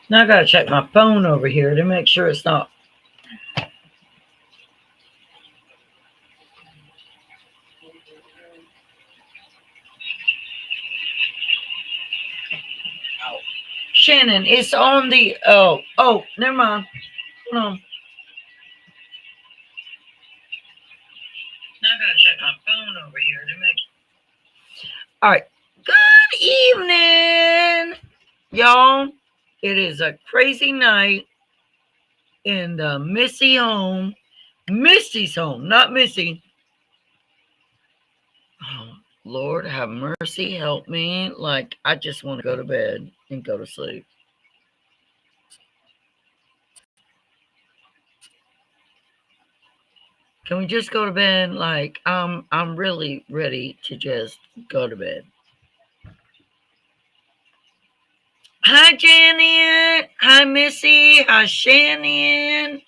Now I gotta check my phone over here to make sure it's not. Shannon, it's on the. Oh, never mind. Hold on. Now I gotta check my phone over here to make. All right. Good evening, y'all. It is a crazy night in the Missy home. Missy's home, not Missy. Oh, Lord, have mercy, help me. Like, I just want to go to bed and go to sleep. Can we just go to bed? Like, I'm really ready to just go to bed. Hi, Janet. Hi, Missy. Hi, Shannon.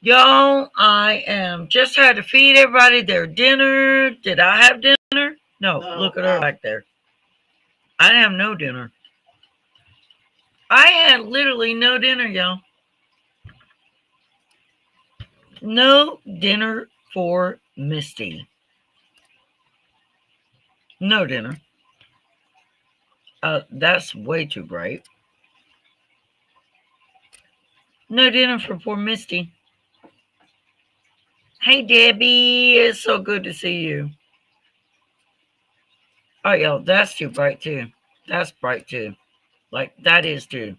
Y'all, I am just had to feed everybody their dinner. Did I have dinner? No, look at her back there. I didn't have no dinner. I had literally no dinner, y'all. No dinner for Misty. No dinner. That's way too bright. No dinner for poor Misty. Hey, Debbie. It's so good to see you. Oh, yo, that's too bright, too. That's bright, too. Like, that is, too.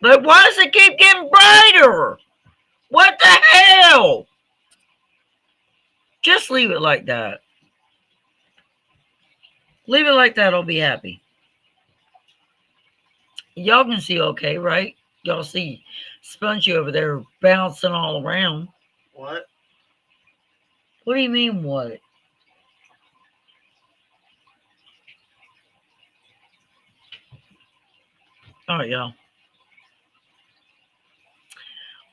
But why does it keep getting brighter? What the hell? Just leave it like that. Leave it like that. I'll be happy. Y'all can see okay, right? Y'all see Spongy over there bouncing all around. What? What do you mean, what? All right, y'all.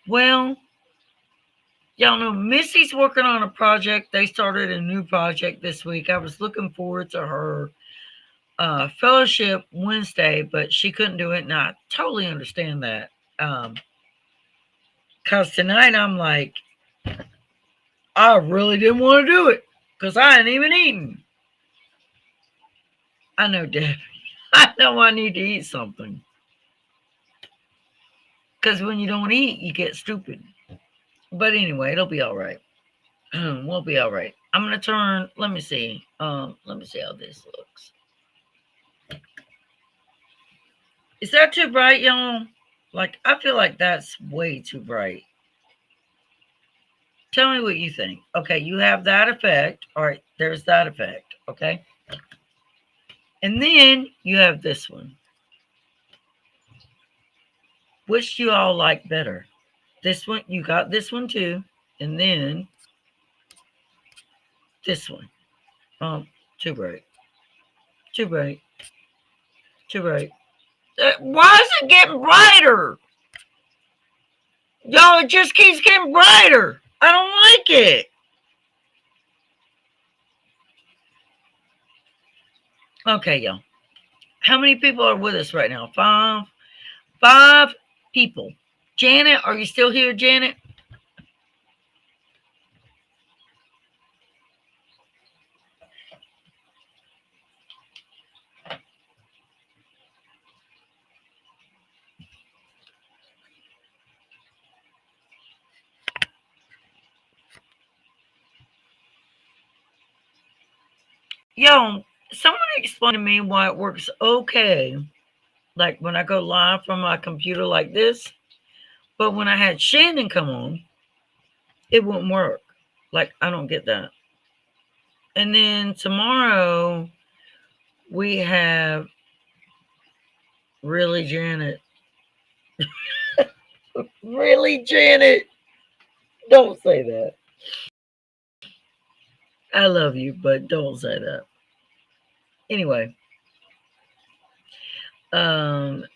Well, y'all know Missy's working on a project. They started a new project this week. I was looking forward to her fellowship Wednesday, but she couldn't do it, and I totally understand that. Cause tonight I'm like, I really didn't want to do it because I hadn't even eaten. I know, Deb. I know I need to eat something. Because when you don't eat, you get stupid. But anyway, it'll be all right. We'll be all right. I'm gonna turn. Let me see. Let me see how this looks. Is that too bright, y'all? Like, I feel like that's way too bright. Tell me what you think. Okay, you have that effect. All right, there's that effect. Okay. And then you have this one. Which do you all like better? This one, you got this one too. And then this one. Too bright. Too bright. Too bright. Why is it getting brighter? Y'all, it just keeps getting brighter. I don't like it. Okay, y'all. How many people are with us right now? Five. Five people. Janet, are you still here, Janet? Yo, someone explain to me why it works okay. Like when I go live from my computer like this, but when I had Shannon come on, it wouldn't work. Like, I don't get that. And then tomorrow we have really Janet. Really, Janet? Don't say that. I love you, but don't say that. Anyway,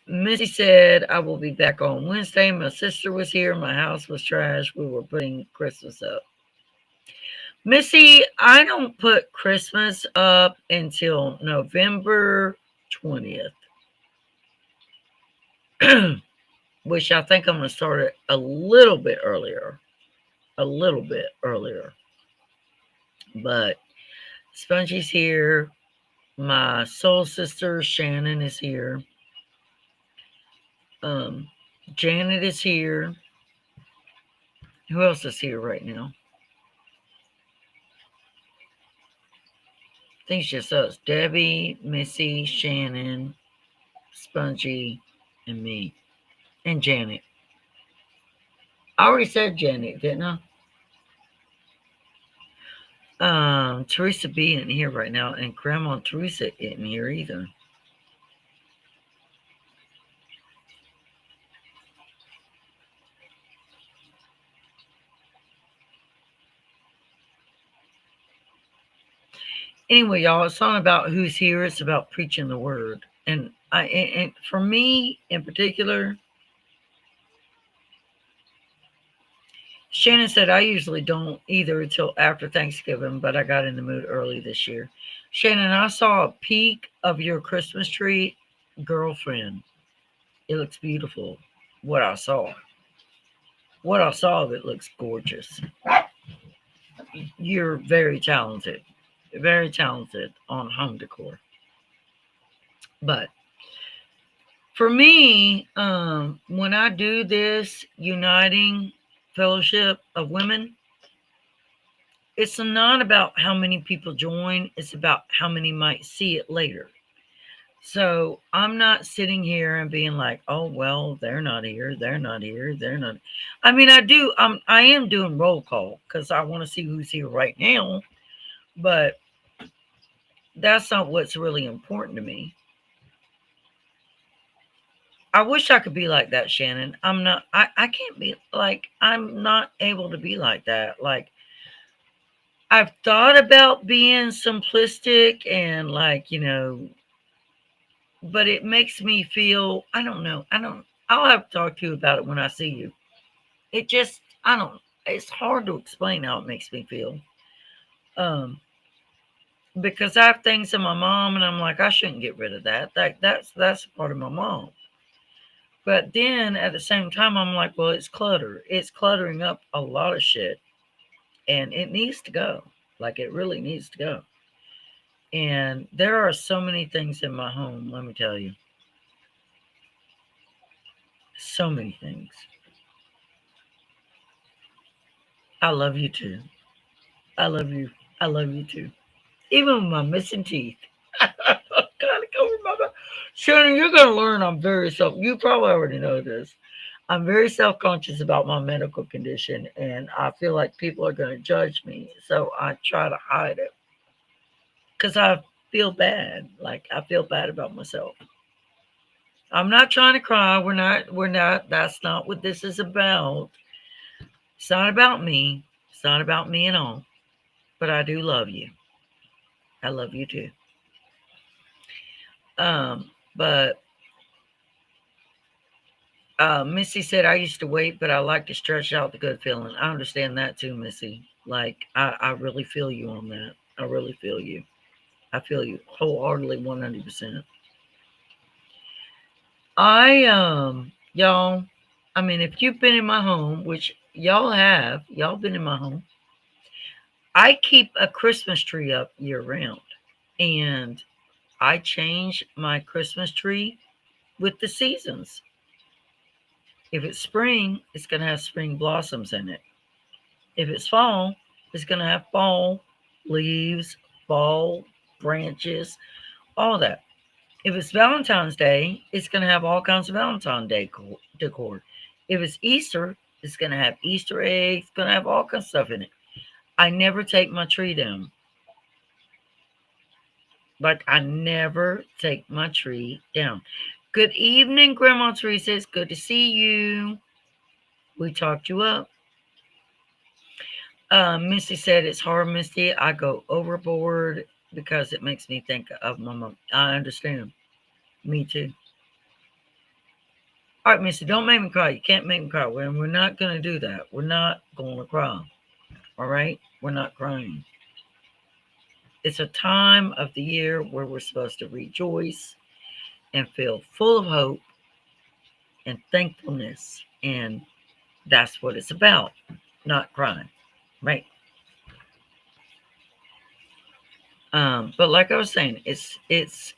Missy said, I will be back on Wednesday. My sister was here. My house was trash. We were putting Christmas up. Missy, I don't put Christmas up until November 20th. which I think I'm going to start it a little bit earlier. A little bit earlier. But Spongy's here. My soul sister Shannon is here. Um, Janet is here. Who else is here right now? I think it's just us. Debbie, Missy, Shannon, Spongy, and me. And Janet. I already said Janet, didn't I? Teresa B isn't here right now, and Grandma Teresa isn't here either. Anyway, y'all, it's not about who's here. It's about preaching the word. And for me in particular, Shannon said I usually don't either until after Thanksgiving, but I got in the mood early this year. Shannon, I saw a peek of your Christmas tree, girlfriend. It looks beautiful. What I saw. What I saw of it looks gorgeous. You're very talented on home decor. But for me, when I do this uniting fellowship of women, it's not about how many people join, it's about how many might see it later. So I'm not sitting here and being like, oh well, they're not here, they're not here, they're not. I mean, I am doing roll call because I want to see who's here right now, but that's not what's really important to me. I wish I could be like that, Shannon. I'm not. I can't be like. I'm not able to be like that. Like I've thought about being simplistic and like but it makes me feel. I don't know. I don't. I'll have to talk to you about it when I see you. It just. I don't. It's hard to explain how it makes me feel. Um, because I have things in my mom, and I'm like, I shouldn't get rid of that. That's a part of my mom. But then at the same time, I'm like, well, it's clutter. It's cluttering up a lot of shit, and it needs to go. Like it really needs to go. And there are so many things in my home. Let me tell you, so many things. I love you too. I love you. I love you too. Even with my missing teeth. Gotta cover my mouth. Shannon, you're gonna learn. I'm very self. You probably already know this. I'm very self conscious about my medical condition, and I feel like people are going to judge me. So I try to hide it because I feel bad. Like I feel bad about myself. I'm not trying to cry. We're not. That's not what this is about. It's not about me. It's not about me at all. But I do love you. I love you too. But Missy said I used to wait, but I like to stretch out the good feeling. I understand that too, Missy. Like I really feel you on that. I really feel you. I feel you wholeheartedly, 100%. Y'all. I mean, if you've been in my home, which y'all been in my home. I keep a Christmas tree up year round, and I change my Christmas tree with the seasons. If it's spring, it's gonna have spring blossoms in it. If it's fall, it's going to have fall leaves, fall branches, all that. If it's Valentine's Day, it's going to have all kinds of Valentine's Day decor. If it's Easter, it's going to have Easter eggs, going to have all kinds of stuff in it. I never take my tree down. Like, I never take my tree down. Good evening, Grandma Teresa. It's good to see you. We talked you up. Misty said it's hard, Misty. I go overboard because it makes me think of my mom. I understand. Me too. All right, Misty, don't make me cry. You can't make me cry. We're not going to do that. We're not going to cry. All right? We're not crying. It's a time of the year where we're supposed to rejoice and feel full of hope and thankfulness. And that's what it's about, not crying, right? But like I was saying, it's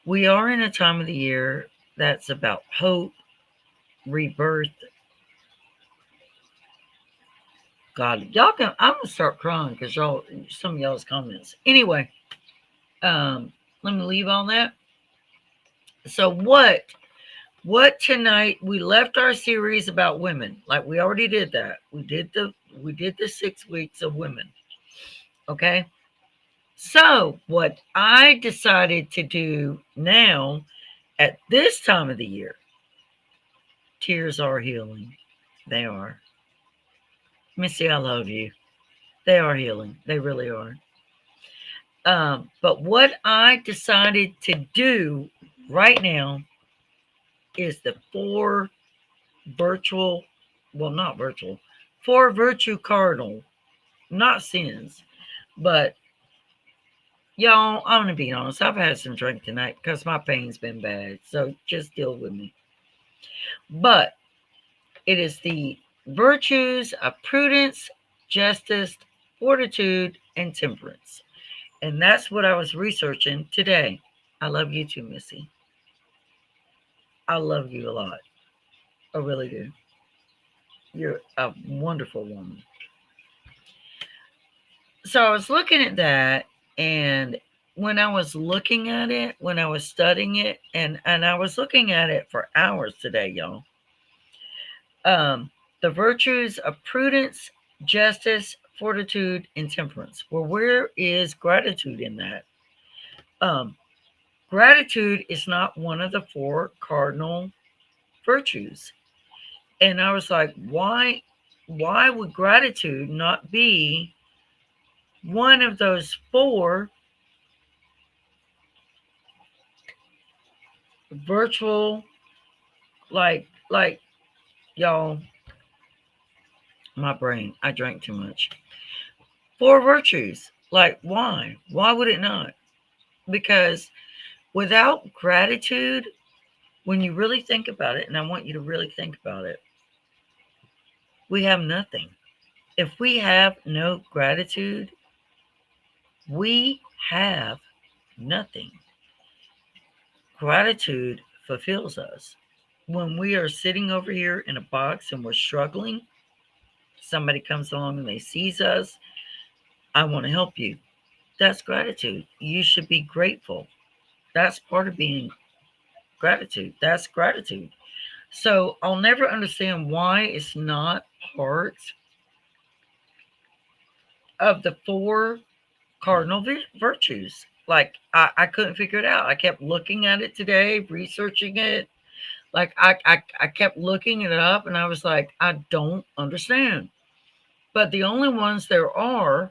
we are in a time of the year that's about hope, rebirth. God, y'all can. I'm gonna start crying because y'all, some of y'all's comments. Anyway, let me leave all that. So what tonight? We left our series about women. Like we already did that. We did the 6 weeks of women. Okay. So what I decided to do now at this time of the year, tears are healing. They are. Missy, I love you. They are healing. They really are. But what I decided to do right now is the four virtual, well, not virtual, four virtue cardinal, not sins, but y'all, I'm gonna be honest. I've had some drink tonight because my pain's been bad, so just deal with me. But it is the virtues of prudence, justice, fortitude, and temperance. And that's what I was researching today. I love you too, Missy. I love you a lot. I really do. You're a wonderful woman. So I was looking at that, and when I was looking at it, when I was studying it, and I was looking at it for hours today, y'all. Um, the virtues of prudence, justice, fortitude, and temperance. Well, where is gratitude in that? Um, Gratitude is not one of the four cardinal virtues. And I was like, why would gratitude not be one of those four virtual, like y'all, my brain, I drank too much. Four virtues. Like why would it not? Because without gratitude, when you really think about it, and I want you to really think about it, we have nothing. If we have no gratitude, we have nothing. Gratitude fulfills us. When we are sitting over here in a box and we're struggling, somebody comes along and they sees us, I want to help you. That's gratitude. You should be grateful. That's part of being gratitude. That's gratitude. So I'll never understand why it's not part of the four cardinal virtues. Like I couldn't figure it out. I kept looking at it today, researching it. Like I kept looking it up, and I was like, I don't understand. But the only ones there are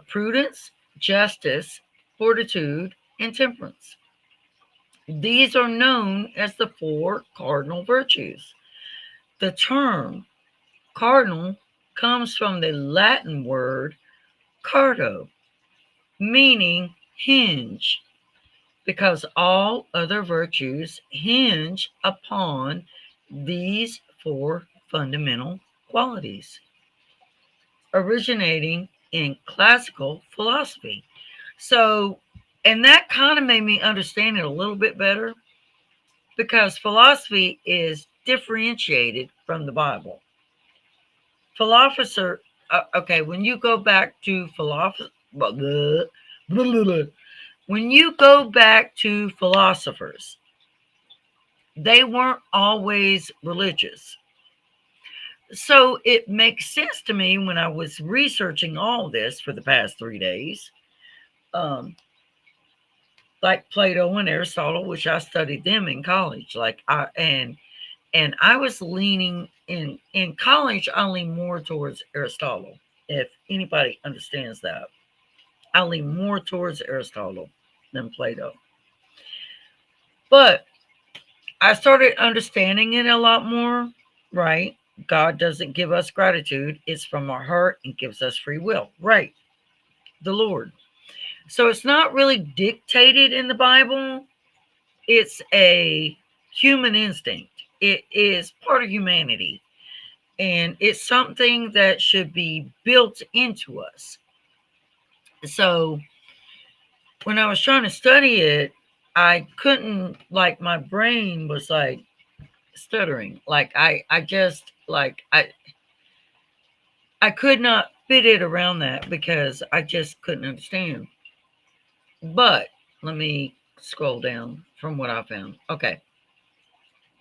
prudence, justice, fortitude, and temperance. These are known as the four cardinal virtues. The term cardinal comes from the Latin word cardo, meaning hinge, because all other virtues hinge upon these four fundamental qualities, originating in classical philosophy. So, and that kind of made me understand it a little bit better because philosophy is differentiated from the Bible. Philosopher, okay, when you go back to philosophy, when you go back to philosophers, they weren't always religious. So it makes sense to me when I was researching all this for the past 3 days, um, like Plato and Aristotle, which I studied them in college. And I was leaning in college. I lean more towards Aristotle. If anybody understands that, I lean more towards Aristotle than Plato. But I started understanding it a lot more, right? God doesn't give us gratitude, it's from our heart and gives us free will, right? The Lord. So it's not really dictated in the Bible, it's a human instinct. It is part of humanity. And it's something that should be built into us. So when I was trying to study it, I couldn't, like, my brain was like stuttering. Like I just like I could not fit it around that because I just couldn't understand. But let me scroll down from what I found. Okay.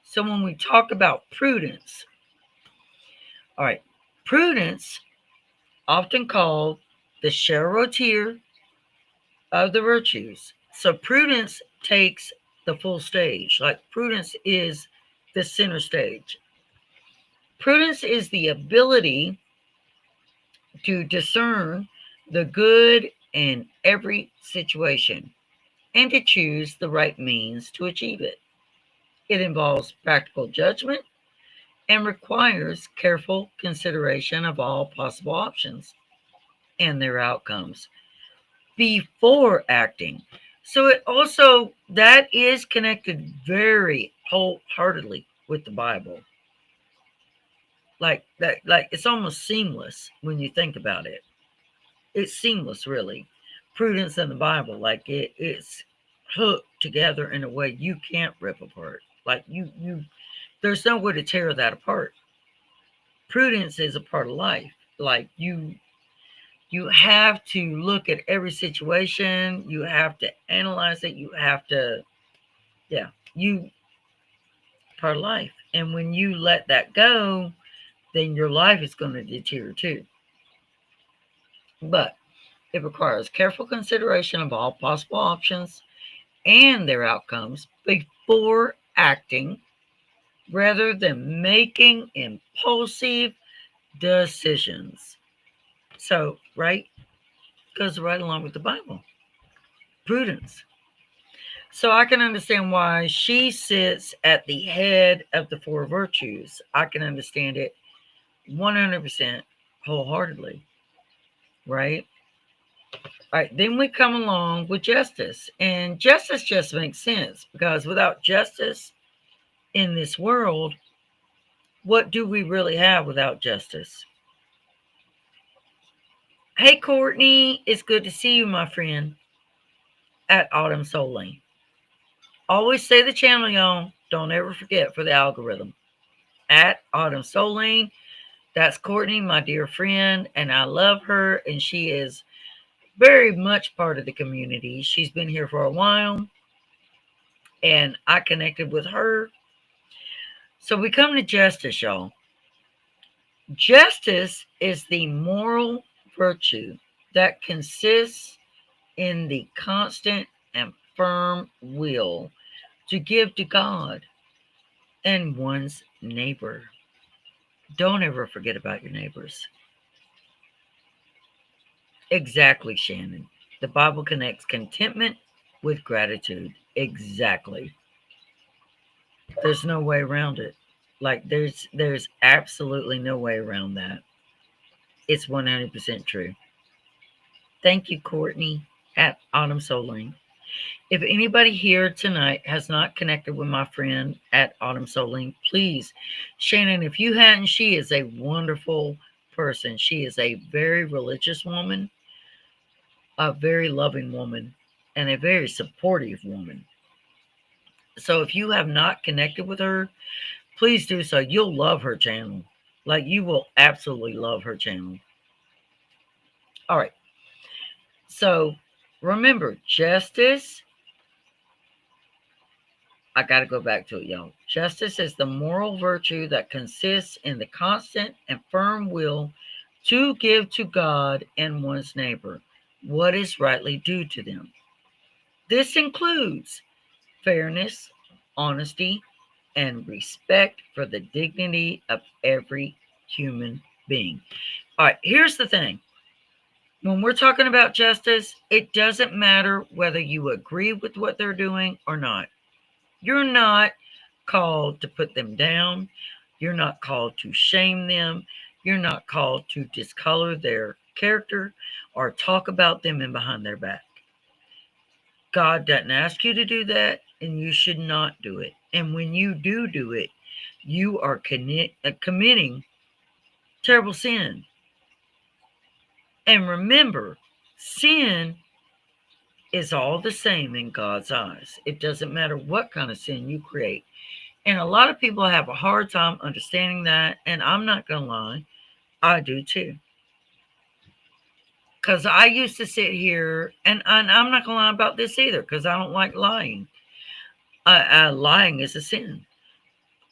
So when we talk about prudence, all right, prudence, often called the charioteer of the virtues. So prudence takes the full stage. Like prudence is the center stage. Prudence is the ability to discern the good in every situation and to choose the right means to achieve it. It involves practical judgment and requires careful consideration of all possible options and their outcomes before acting. So it also that is connected very wholeheartedly with the Bible. Like that, like it's almost seamless when you think about it. It's seamless, really. Prudence in the Bible, like it's hooked together in a way you can't rip apart. Like there's no way to tear that apart. Prudence is a part of life. Like you have to look at every situation, you have to analyze it, you have to, yeah, you part of life. And when you let that go, then your life is going to deteriorate too. But it requires careful consideration of all possible options and their outcomes before acting rather than making impulsive decisions. So, right, goes right along with the Bible. Prudence. So I can understand why she sits at the head of the four virtues. I can understand it 100% wholeheartedly, right? All right, then we come along with justice. And justice just makes sense because without justice in this world, what do we really have without justice? Hey, Courtney, it's good to see you, my friend, at Autumn Soul Lane. Always say the channel, y'all. Don't ever forget for the algorithm. At Autumn Soul Lane, that's Courtney, my dear friend, and I love her, and she is very much part of the community. She's been here for a while, and I connected with her. So we come to justice, y'all. Justice is the moral virtue that consists in the constant and firm will to give to God and one's neighbor. Don't ever forget about your neighbors. Exactly, Shannon. The Bible connects contentment with gratitude. Exactly. There's no way around it. Like there's absolutely no way around that. It's 100% true. Thank you, Courtney at Autumn Soling. If anybody here tonight has not connected with my friend at Autumn Soling, please, Shannon, if you hadn't, she is a wonderful person. She is a very religious woman, a very loving woman, and a very supportive woman. So if you have not connected with her, please do so. You'll love her channel. Like you will absolutely love her channel. All right. So remember, justice, I got to go back to it, y'all. Justice is the moral virtue that consists in the constant and firm will to give to God and one's neighbor what is rightly due to them. This includes fairness, honesty, and respect for the dignity of every human being. All right, here's the thing. When we're talking about justice, it doesn't matter whether you agree with what they're doing or not. You're not called to put them down. You're not called to shame them. You're not called to discolor their character or talk about them in behind their back. God doesn't ask you to do that, and you should not do it. And when you do it, you are committing terrible sin. And remember, sin is all the same in God's eyes. It doesn't matter what kind of sin you create. And a lot of people have a hard time understanding that. And I'm not going to lie, I do too. Because I used to sit here, and I'm not going to lie about this either, because I don't like lying. Lying is a sin.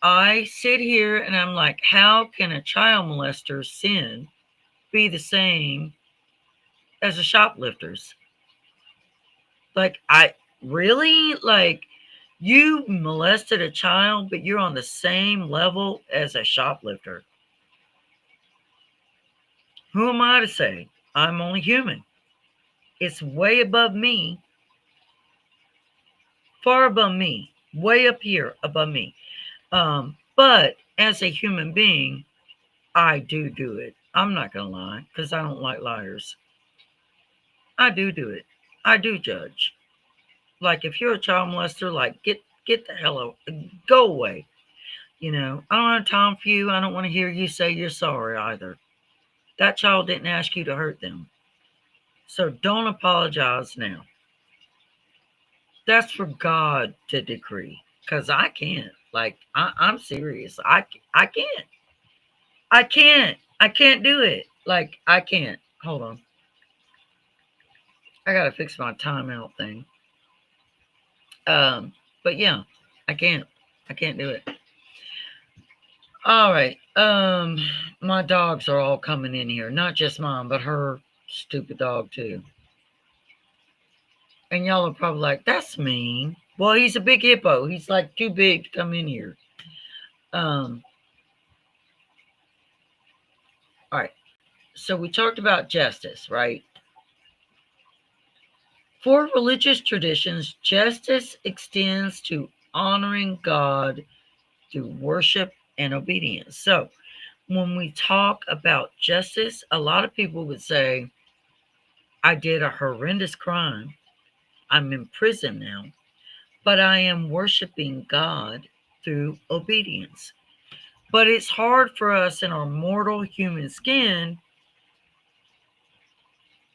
I sit here and I'm like, how can a child molester's sin be the same as a shoplifter's? Like, I really, like, you molested a child, but you're on the same level as a shoplifter. Who am I to say? I'm only human. It's way above me, far above me, way up here above me. But as a human being, I do it. I'm not going to lie, because I don't like liars. I do it. I do judge. Like, if you're a child molester, like, get the hell out, go away. I don't have time for you. I don't want to hear you say you're sorry either. That child didn't ask you to hurt them. So don't apologize now. That's for God to decree, because I can't. Like, I'm serious. I can't. I can't do it. Like, I can't. Hold on. I got to fix my timeout thing. But yeah, I can't do it. All right. My dogs are all coming in here. Not just mine, but her stupid dog too. And y'all are probably like, that's mean. Well, he's a big hippo. He's like too big to come in here. All right. So we talked about justice, right? For religious traditions, justice extends to honoring God through worship and obedience. So when we talk about justice, a lot of people would say, I did a horrendous crime. I'm in prison now, but I am worshiping God through obedience. But it's hard for us in our mortal human skin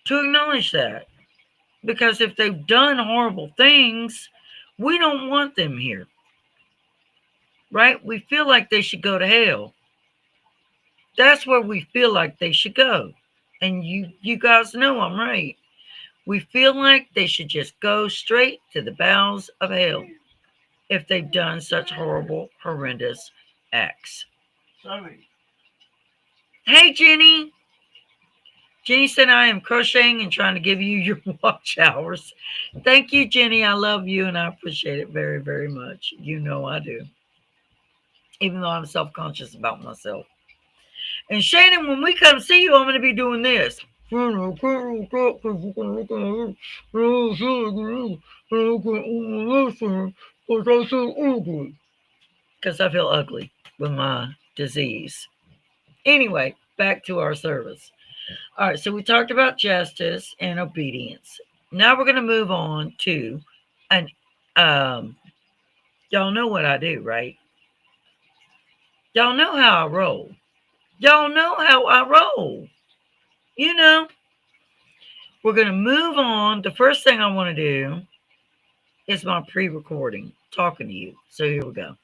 to acknowledge that, because if they've done horrible things, we don't want them here, right? We feel like they should go to hell. That's where we feel like they should go. And you guys know I'm right. We feel like they should just go straight to the bowels of hell if they've done such horrible, horrendous acts. Sorry. Hey, Jenny. Jenny said, I am crocheting and trying to give you your watch hours. Thank you, Jenny. I love you and I appreciate it very, very much. You know I do. Even though I'm self-conscious about myself. And Shannon, when we come see you, I'm going to be doing this. Because I feel ugly with my disease. Anyway, back to our service. All right, so we talked about justice and obedience. Now we're going to move on to an y'all know what I do, right? Y'all know how I roll. Y'all know how I roll. You know, we're going to move on. The first thing I want to do is my pre-recording, talking to you. So here we go.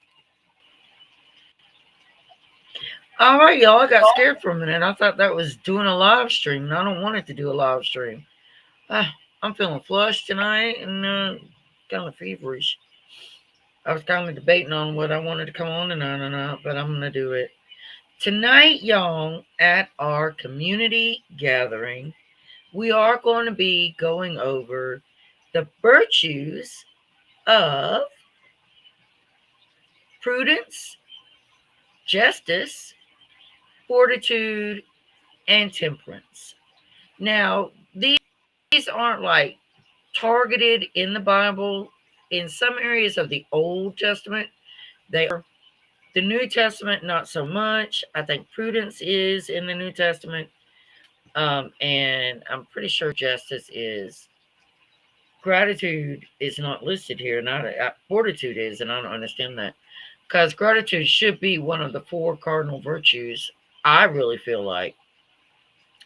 All right, y'all. I got scared for a minute. I thought that was doing a live stream, and I don't want it to do a live stream. I'm feeling flushed tonight and kind of feverish. I was kind of debating on what I wanted to come on tonight or not, but I'm going to do it. Tonight, y'all, at our community gathering, we are going to be going over the virtues of prudence, justice, fortitude, and temperance. Now, these aren't like targeted in the Bible. In some areas of the Old Testament, they are. The New Testament, not so much. I think prudence is in the New Testament. And I'm pretty sure justice is gratitude is not listed here, and fortitude is, and I don't understand that because gratitude should be one of the four cardinal virtues. I really feel like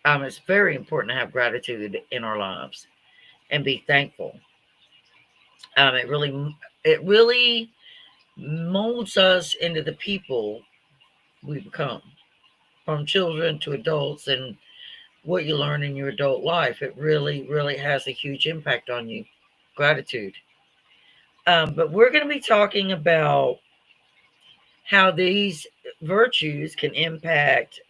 it's very important to have gratitude in our lives and be thankful. It really molds us into the people we become, from children to adults, and what you learn in your adult life. It really has a huge impact on you. Gratitude. But we're going to be talking about how these virtues can impact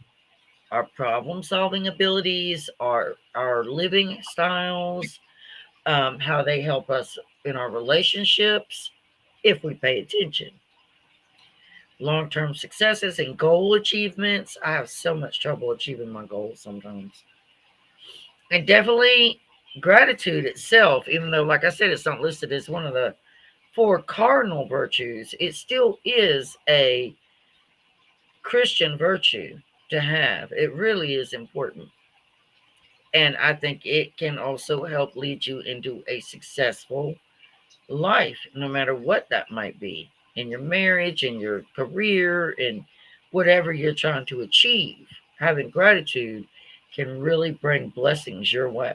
our problem solving abilities, our living styles, how they help us in our relationships if we pay attention. Long term successes and goal achievements. I have so much trouble achieving my goals sometimes. And definitely gratitude itself, even though, like I said, it's not listed as one of the four cardinal virtues, it still is a Christian virtue to have. It really is important. And I think it can also help lead you into a successful life, no matter what that might be in your marriage, in your career, in whatever you're trying to achieve. Having gratitude can really bring blessings your way.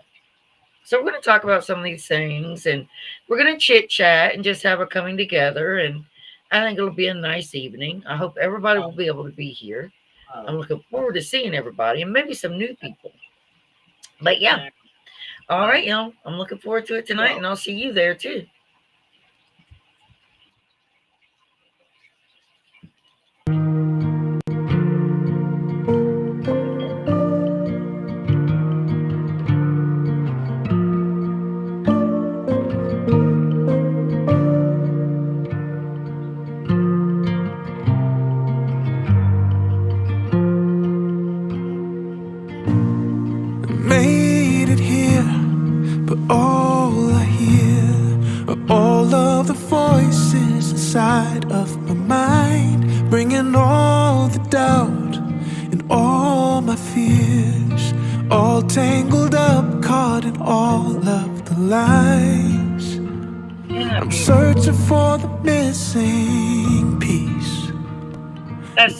So we're going to talk about some of these things, and we're going to chit chat and just have a coming together. And I think it'll be a nice evening. I hope everybody will be able to be here. I'm looking forward to seeing everybody and maybe some new people. But yeah, all right, y'all. I'm looking forward to it tonight, and I'll see you there too. Made it here, but all I hear are all of the voices inside of my mind, bringing all the doubt and all my fears, all tangled up, caught in all of the lies. I'm searching for the missing piece,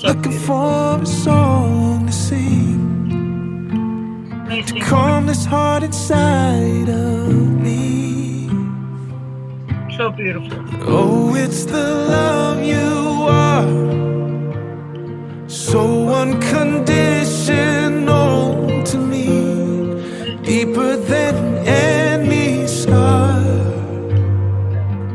looking for a song to sing, to calm this heart inside of me. So beautiful. Oh, it's the love you are, so unconditional to me, deeper than any scar,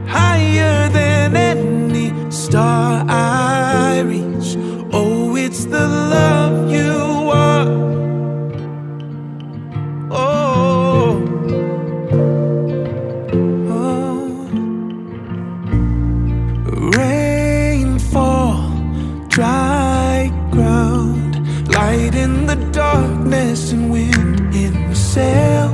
higher than any star I reach. Oh, it's the love you are. Oh, oh. Rainfall, dry ground, light in the darkness and wind in the sail.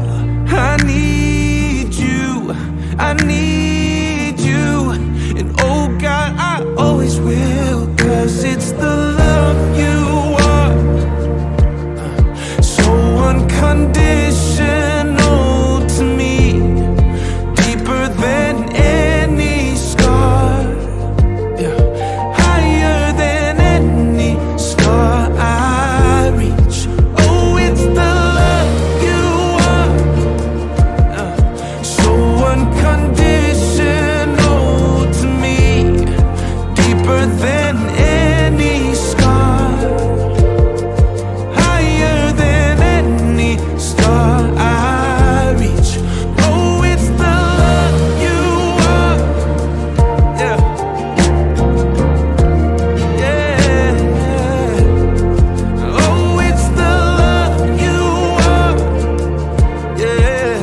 I need you, I need you, and oh God, I always will, 'cause it's the love you are, so unconditional to me, deeper than any scar, yeah, higher than any star I reach. Oh, it's the love you are, so unconditional to me, deeper than any scar, higher than any star I reach. Oh, it's the love you are, yeah, yeah. Oh, it's the love you are, yeah.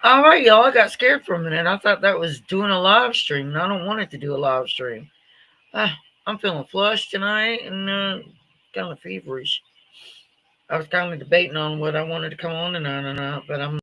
All right, y'all. I got scared for a minute. I thought that was doing a live stream, and I don't want it to do a live stream. I'm feeling flushed tonight and kind of feverish. I was kind of debating on what I wanted to come on tonight or not, but I'm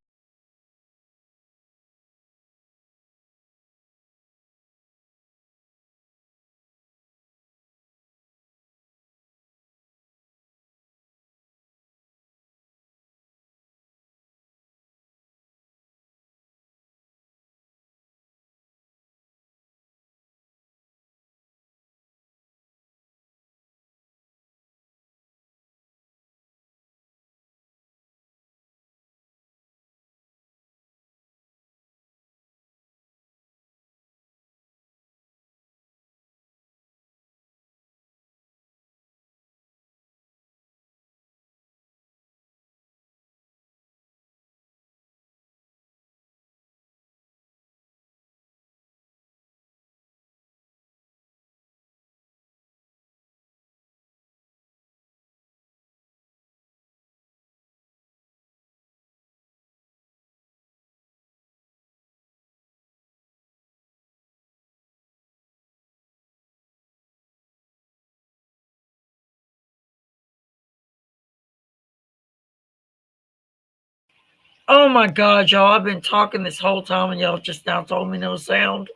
Oh my God, y'all! I've been talking this whole time, and y'all just now told me no sound.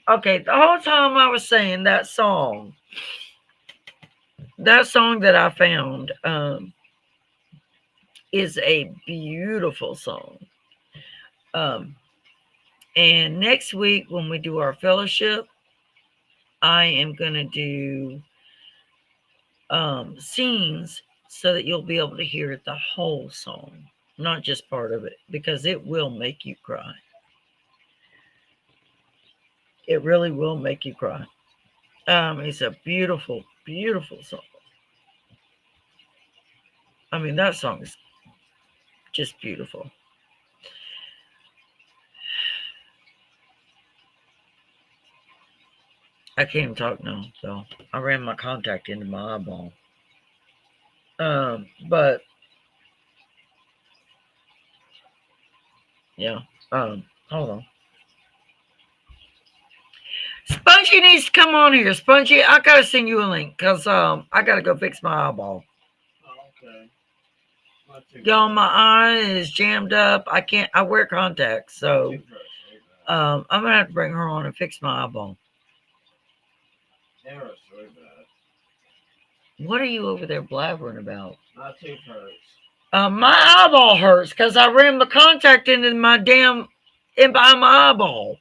Okay, the whole time I was saying that song that I found is a beautiful song. Um, and next week when we do our fellowship, I am gonna do scenes so that you'll be able to hear the whole song, not just part of it, because it will make you cry. It really will make you cry. It's a beautiful, beautiful song. I mean, that song is just beautiful. I can't even talk now, so I ran my contact into my eyeball. But yeah, hold on. Spongy needs to come on here. Spongy, I gotta send you a link because I gotta go fix my eyeball. Okay. Y'all, my eye is jammed up. I can't. I wear contacts, so I'm gonna have to bring her on and fix my eyeball. What are you over there blabbering about? My tooth hurts. My eyeball hurts because I ran my contact into my damn in by my eyeball.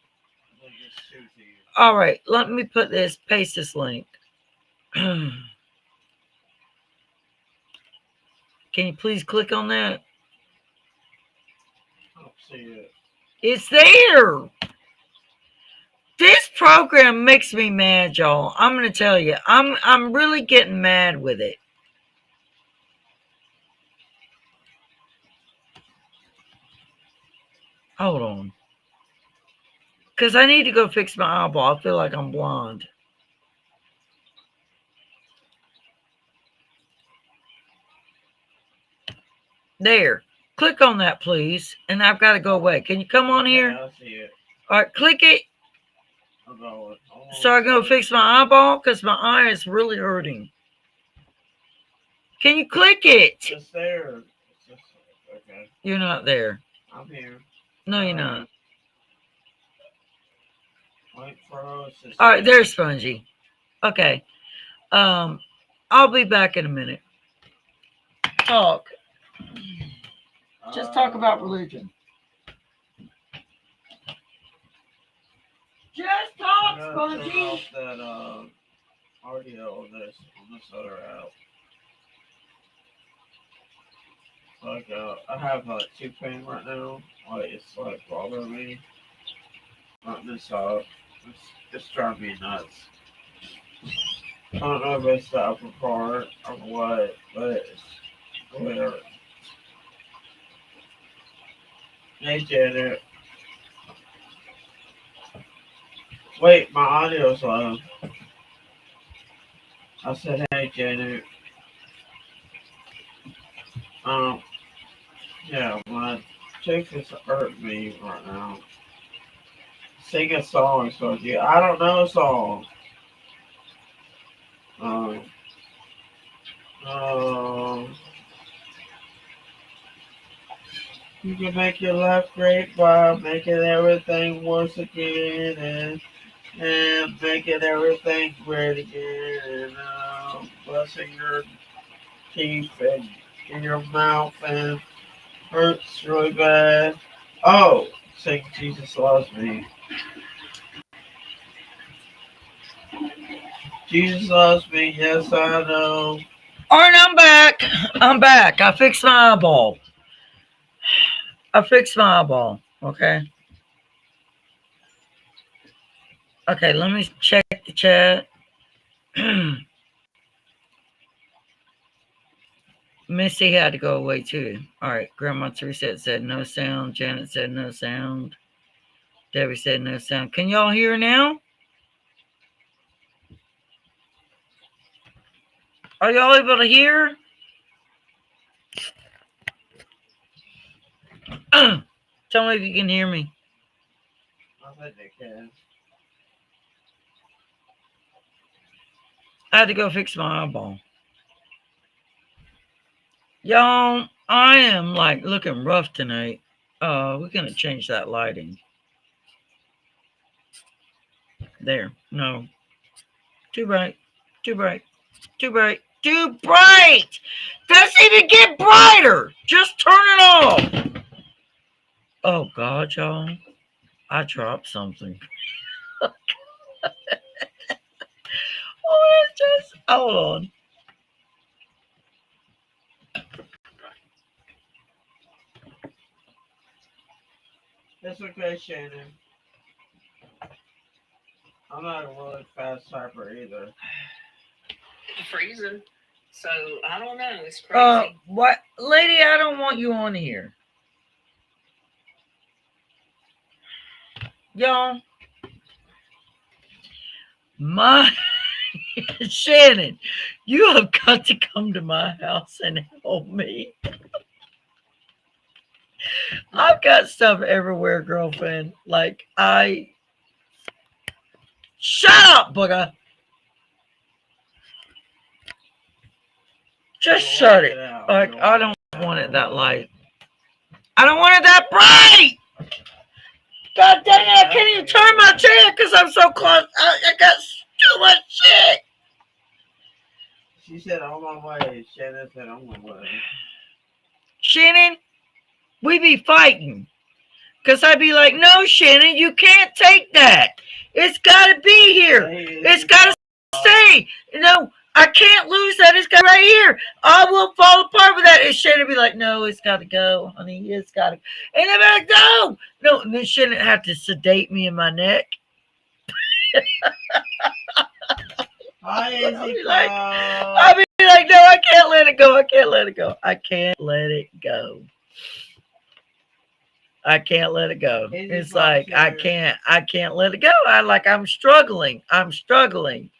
All right, let me paste this link. Can you please click on that? I don't see it. It's there. This program makes me mad, y'all. I'm gonna tell you, I'm really getting mad with it. Hold on. Because I need to go fix my eyeball. I feel like I'm blonde. There. Click on that, please. And I've got to go away. Can you come on here? I see it. All right, click it. So I go fix my eyeball because my eye is really hurting. Can you click it? It's there. Okay. You're not there. I'm here. No, you're not. Wait for us. All right, there's Spongy. Okay. I'll be back in a minute. Talk. Just talk about religion. Just talk, Spongy. That audio on this other app. Like I have tooth pain right now. Like it's like bothering me. Not this it's driving me nuts. I don't know if it's the upper part or what, but it's whatever. Hey Janet. Wait, my audio's low. I said hey Janet. Yeah, my tooth is hurting me right now. Sing a song, so yeah, I don't know a song. Um, you can make your life great by making everything worse again and making everything great again and blessing your teeth and in your mouth and hurts really bad. Oh, sing Jesus Loves Me. Jesus loves me, yes I know. All right, I'm back. I'm back. I fixed my eyeball. Okay. Okay, let me check the chat. Missy had to go away too. All right, Grandma Teresa said no sound. Janet said no sound. Debbie said no sound. Can y'all hear now? Are y'all able to hear? Tell me if you can hear me. I think they can. I had to go fix my eyeball. Y'all, I am like looking rough tonight. We're gonna change that lighting. There. No. Too bright. Too bright. Too bright. Too bright! Doesn't even get brighter! Just turn it off! Oh God, y'all. I dropped something. Oh, it's just hold on. It's okay, Shannon. I'm not a really fast typer either. Freezing. So I don't know. It's crazy. What, lady? I don't want you on here, y'all. My Shannon, you have got to come to my house and help me. I've got stuff everywhere, girlfriend. Like shut up, booger. Just shut it. Like, I don't want it that light. I don't want it that bright. God dang it, I can't even turn my chair because I'm so close. I got too much shit. She said, on my way. Shannon said, on my way. Shannon, we be fighting. Because I'd be like, no, Shannon, you can't take that. It's got to be here. It's got to stay. No, I can't lose that. It's got right here. I will fall apart with that. And Shannon be like, no, it's got to go, honey. It's got to. And I'm like, no. No, and then Shannon have to sedate me in my neck. Hi, Izzy. I'll be like, no, I can't let it go. I can't let it go. I can't let it go. I can't let it go. It's like I can't let it go. I'm struggling. I'm struggling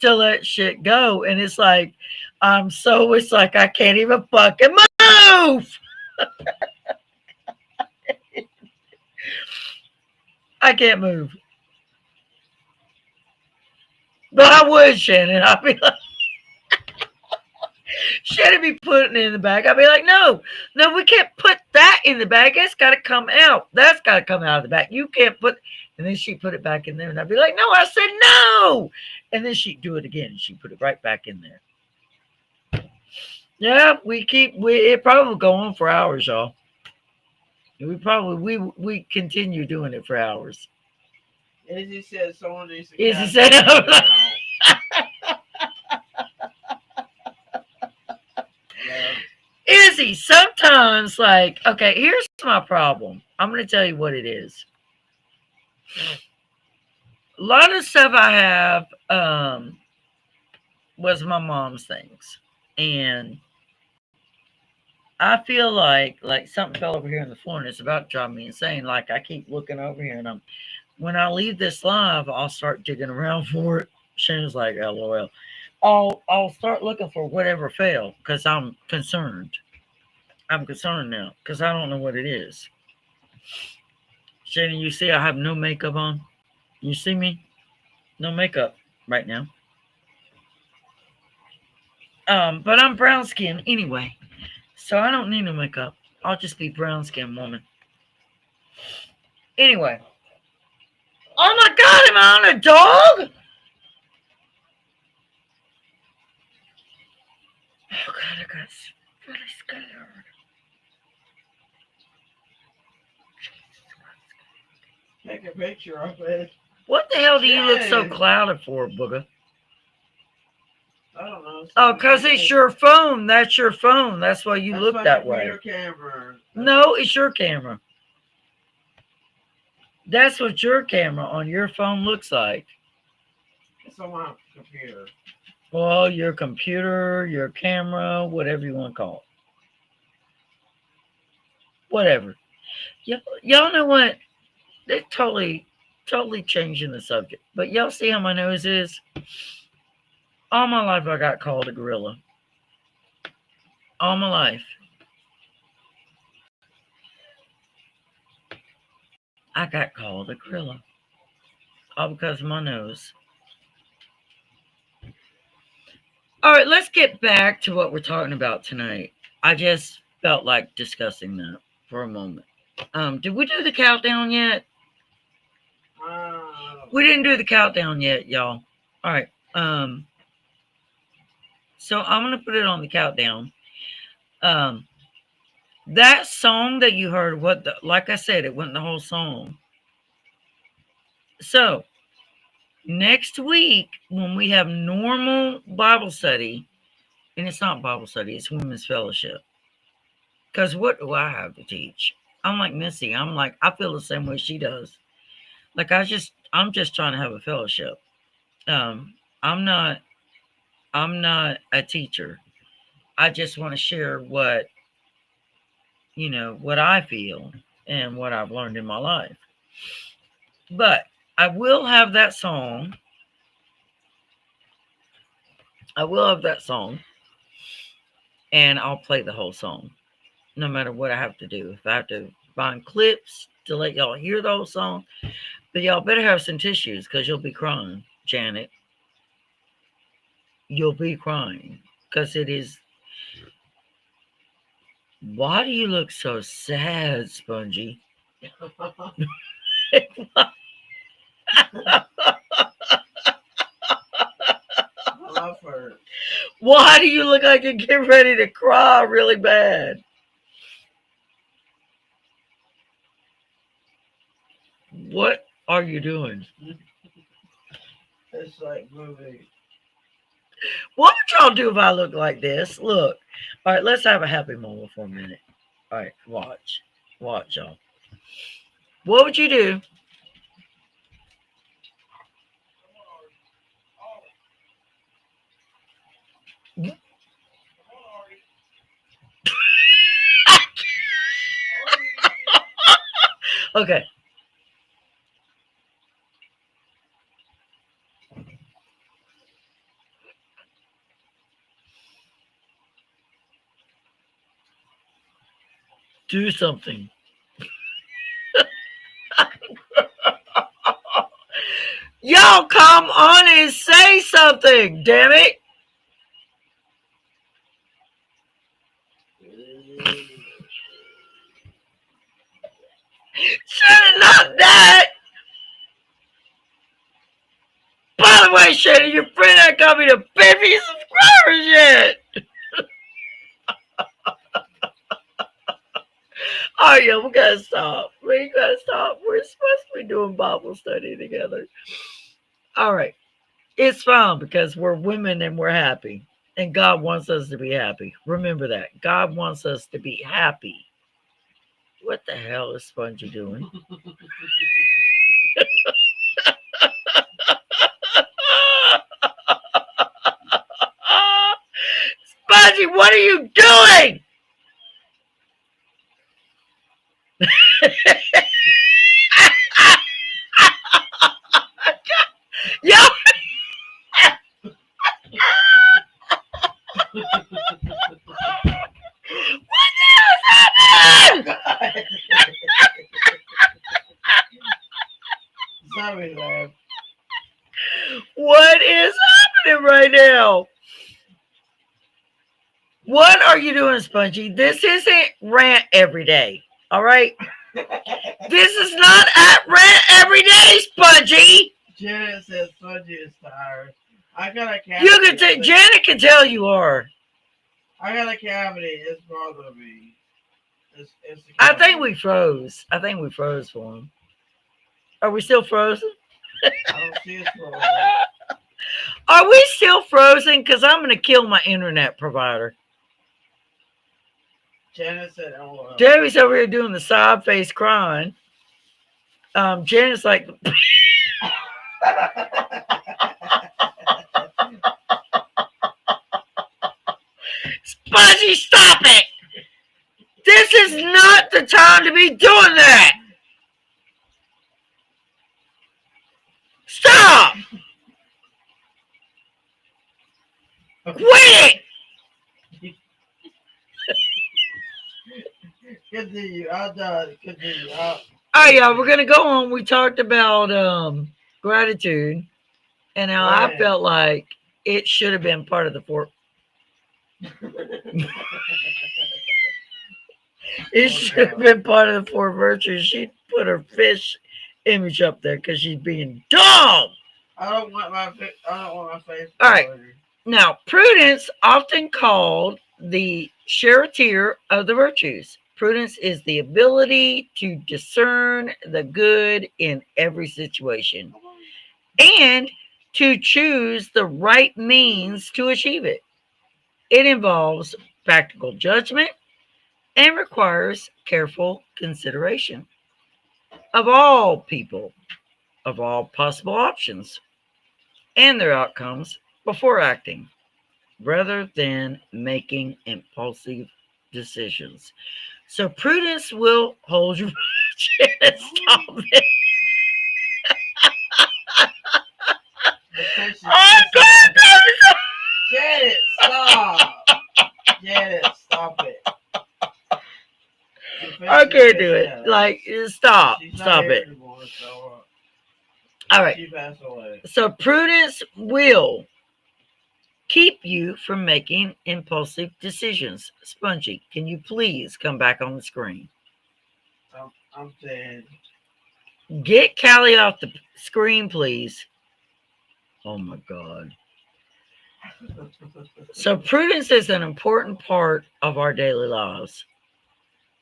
to let shit go. And it's like it's like I can't even fucking move. I can't move. But I would, Shannon. I'd be like, Shannon be putting it in the bag. I'd be like, no, we can't put that in the bag. It's got to come out. That's got to come out of the bag. You can't put. And then she put it back in there, and I'd be like, no, I said no. And then she'd do it again. She put it right back in there. Yeah, it probably go on for hours, y'all. We continue doing it for hours. Izzy said someone needs to. Izzy said, Izzy, sometimes, okay, here's my problem. I'm going to tell you what it is. A lot of stuff I have was my mom's things. And I feel like something fell over here on the floor and it's about to drive me insane. Like, I keep looking over here and when I leave this live, I'll start digging around for it. Shannon's like, LOL. I'll start looking for whatever fell because I'm concerned. I'm concerned now because I don't know what it is. Shannon, you see I have no makeup on? You see me? No makeup right now. But I'm brown skin anyway. So I don't need no makeup. I'll just be brown skin woman. Anyway. Oh my God, am I on a dog? Oh God, I got really scared. Take a picture of it. What the hell do you look so clouded for, booger? I don't know. Oh, because it's your phone. That's your phone. That's why you look that way. Camera. No, it's your camera. That's what your camera on your phone looks like. It's on my computer. Well, your computer, your camera, whatever you want to call it. Whatever. Y'all know what? They're totally changing the subject. But y'all see how my nose is? All my life I got called a gorilla. All my life. I got called a gorilla. All because of my nose. All right, let's get back to what we're talking about tonight. I just felt like discussing that for a moment. Did we do the countdown yet? We didn't do the countdown yet, y'all. All right. So I'm gonna put it on the countdown. Um, that song that you heard, like I said, it wasn't the whole song. So next week when we have normal Bible study, and it's not Bible study, it's women's fellowship. Because what do I have to teach? I'm like Missy. I feel the same way she does. Like I'm just trying to have a fellowship. Um, I'm not a teacher. I just want to share what I feel and what I've learned in my life. But I will have that song. I will have that song, and I'll play the whole song, no matter what I have to do. If I have to find clips to let y'all hear the whole song, but y'all better have some tissues because you'll be crying, Janet. You'll be crying because it is. Why do you look so sad, Spongy? Why do you look like you're getting ready to cry really bad? What are you doing? It's like movie. What would y'all do if I look like this? Look. All right, let's have a happy moment for a minute. All right, watch. Watch, y'all. What would you do? Okay. Do something. Y'all come on and say something, damn it. Shannon, not that. By the way, Shannon, your friend ain't got me to 50 subscribers yet. Oh, yeah, we gotta stop. We gotta stop. We're supposed to be doing Bible study together. All right. It's fine because we're women and we're happy. And God wants us to be happy. Remember that. God wants us to be happy. What the hell is Spongy doing? Spongy, what are you doing? Yo! What the hell's happening? Sorry, laugh. What is happening right now? What are you doing, Spongy? This isn't rant every day. All right? This is not at rant every day, Spongy. Janet says Spongy is tired. I got a cavity. You can say Janet can tell you are. I got a cavity. It's bothering me. It's I think we froze. I think we froze for him. Are we still frozen? I don't see it frozen. Are we still frozen? Because I'm going to kill my internet provider. Janet said, "Oh." Debbie's over here doing the side face crying. Janet's like, Spongy, stop it! This is not the time to be doing that! Stop! Quit it! Continue. I'm done. Continue. All right, y'all, we're going to go on. We talked about gratitude and how I felt like it should have been part of the It should have been part of the four virtues. She put her fish image up there because she's being dumb. I don't want my face. All right. Now, prudence, often called the chartier of the virtues. Prudence is the ability to discern the good in every situation and to choose the right means to achieve it. It involves practical judgment and requires careful consideration of all people, of all possible options, and their outcomes before acting, rather than making impulsive decisions. So prudence will hold you. Stop it. Oh, God, Janet, stop. Janet, stop it. I can't do it. Like, stop. She's not Stop here it. anymore, so, All right. she passed away. So prudence will keep you from making impulsive decisions. Spongy, can you please come back on the screen? I'm dead. Get Callie off the screen, please. Oh my God. So prudence is an important part of our daily lives.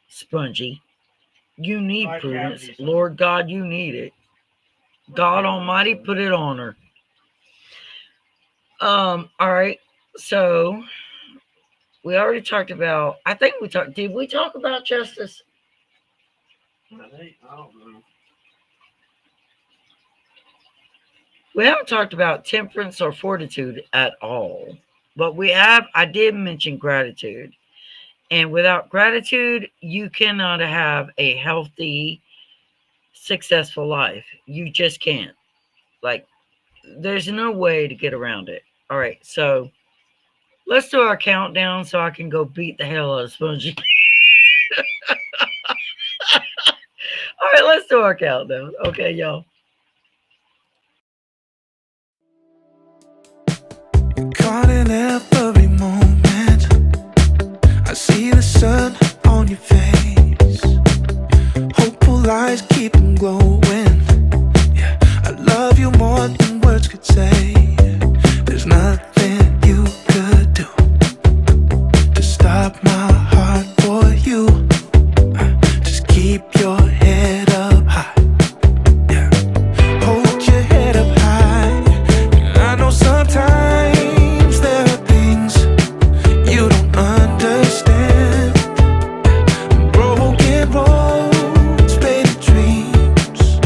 Spongy, you need My prudence. cavities. Lord God, you need it. God Almighty, put it on her. All right. So we already talked about, I think we talked, did we talk about justice? I don't know. We haven't talked about temperance or fortitude at all, but I did mention gratitude. And without gratitude, you cannot have a healthy, successful life. You just can't. Like, there's no way to get around it. All right, so let's do our countdown so I can go beat the hell out of Spongy. All right, let's do our countdown. Okay, y'all. Caught in every moment. I see the sun on your face. Hopeful eyes keep them glowing. Yeah, I love you more than words could say. There's nothing you could do to stop my heart for you. Just keep your head up high. Yeah, hold your head up high. I know sometimes there are things you don't understand. Broken roads, faded dreams.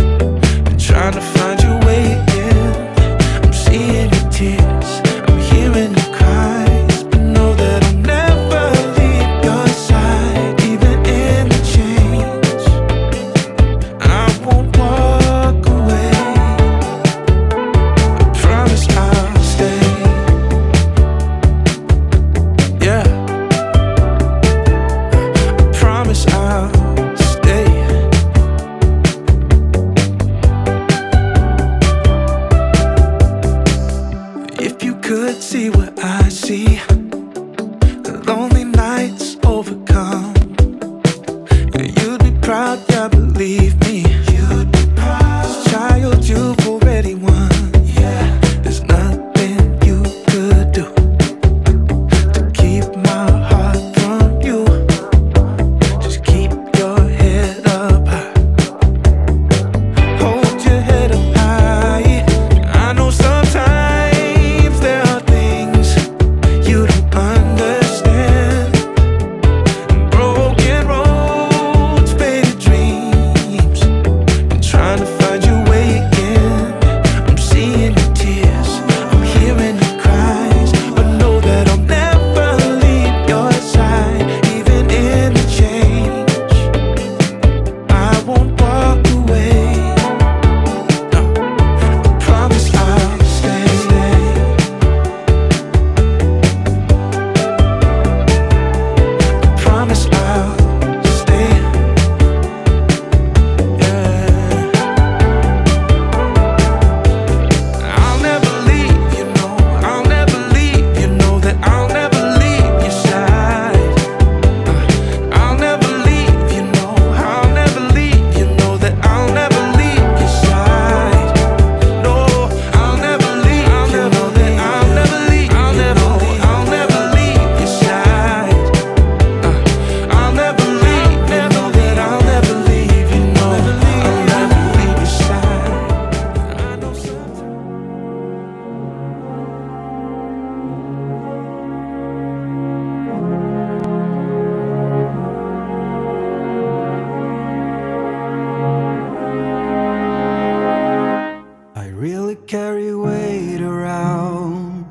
carry weight around.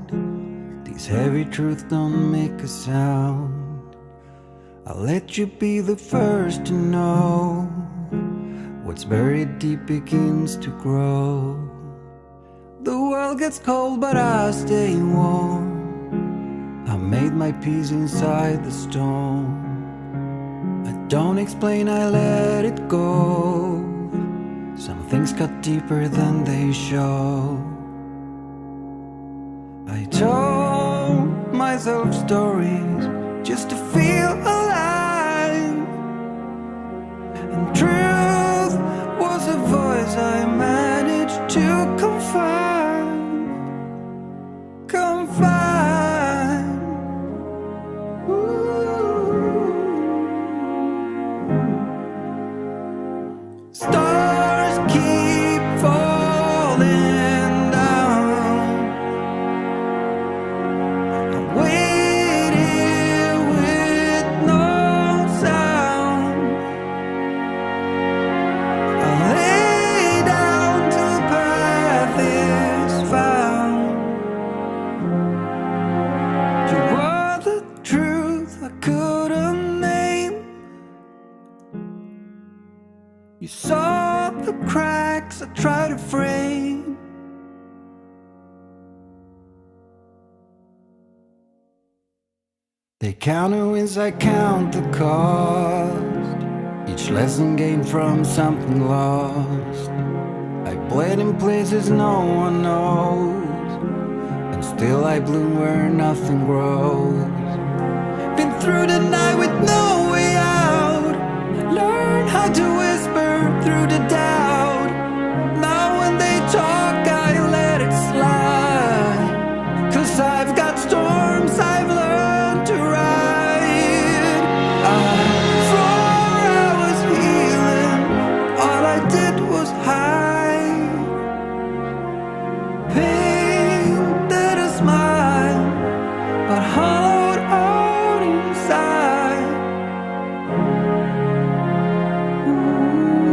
These heavy truths don't make a sound. I'll let you be the first to know. What's buried deep begins to grow. The world gets cold, but I stay warm. I made my peace inside the storm. I don't explain, I let it go. Some things cut deeper than they show. I told myself stories just to feel alive, and truth was a voice I managed to confine. Stars keep falling down. I'm waiting with no sound. I lay down till the path is found. You are the truth I couldn't name. You saw the cracks I tried to frame. They counter wins, I count the cost. Each lesson gained from something lost. I bled in places no one knows, and still I bloom where nothing grows. Been through the night with no way out. Learn how to whisper through the doubt. Now when they talk, I let it slide. 'Cause I've got storms I've learned to ride. Before I was healing, all I did was hide. Painted a smile, but hollowed out inside. Ooh.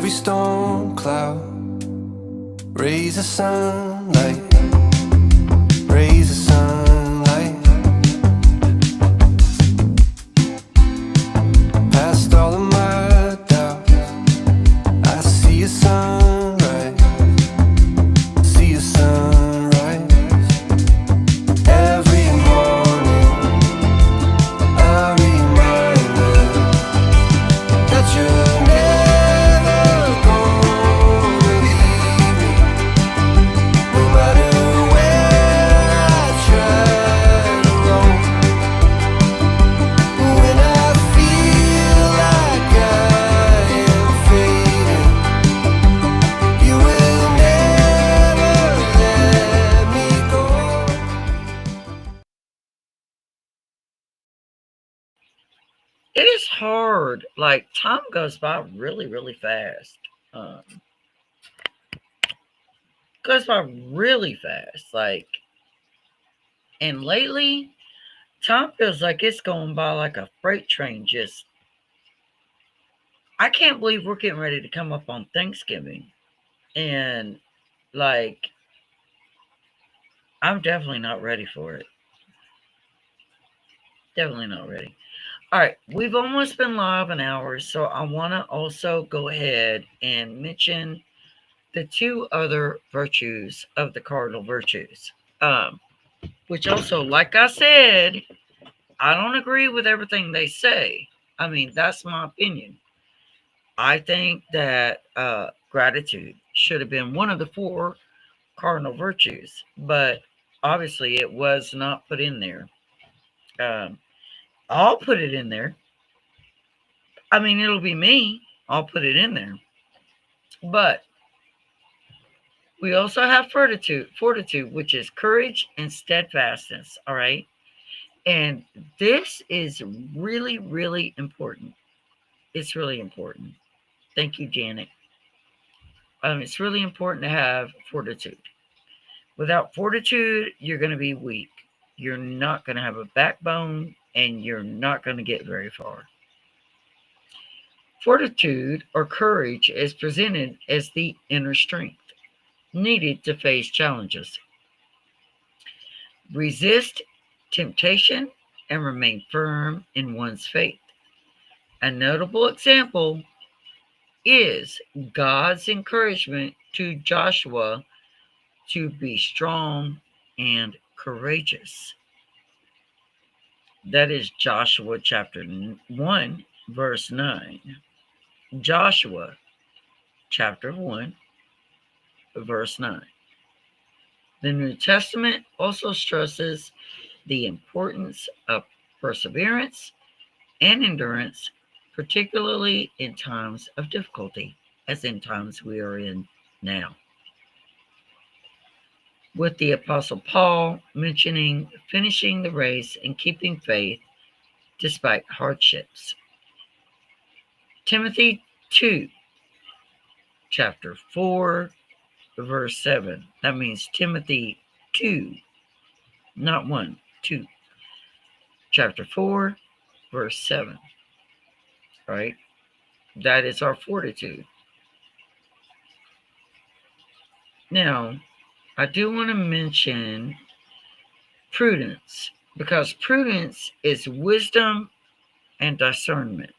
every storm cloud. Raise the sunlight, raise the sunlight. Past all of my doubts, I see a sunrise, see a sunrise. Every morning, a reminder that you're never gonna leave me. No matter where I try to roam, when I feel like I am fading, you will never let me go. It is hard. Like, time goes by really, really fast. Goes by really fast. Like, and lately, time feels like it's going by like a freight train. Just, I can't believe we're getting ready to come up on Thanksgiving. And, like, I'm definitely not ready for it. Definitely not ready. All right, we've almost been live an hour, so I want to also go ahead and mention the two other virtues of the cardinal virtues, which also, like I said, I don't agree with everything they say. I mean, that's my opinion. I think that gratitude should have been one of the four cardinal virtues, but obviously it was not put in there. Um, I'll put it in there. I mean, it'll be me. I'll put it in there. But we also have fortitude, which is courage and steadfastness. All right. And this is really, really important. It's really important. Thank you, Janet. It's really important to have fortitude. Without fortitude, you're going to be weak. You're not going to have a backbone and you're not going to get very far. Fortitude or courage is presented as the inner strength needed to face challenges, resist temptation, and remain firm in one's faith. A notable example is God's encouragement to Joshua to be strong and courageous. That is Joshua chapter 1, verse 9. Joshua chapter 1, verse 9. The New Testament also stresses the importance of perseverance and endurance, particularly in times of difficulty, as in times we are in now. With the Apostle Paul mentioning finishing the race and keeping faith despite hardships. Timothy 2, chapter 4, verse 7. That means Timothy 2, not 1, 2. Chapter 4, verse 7. Right? That is our fortitude. Now, I do want to mention prudence, because prudence is wisdom and discernment.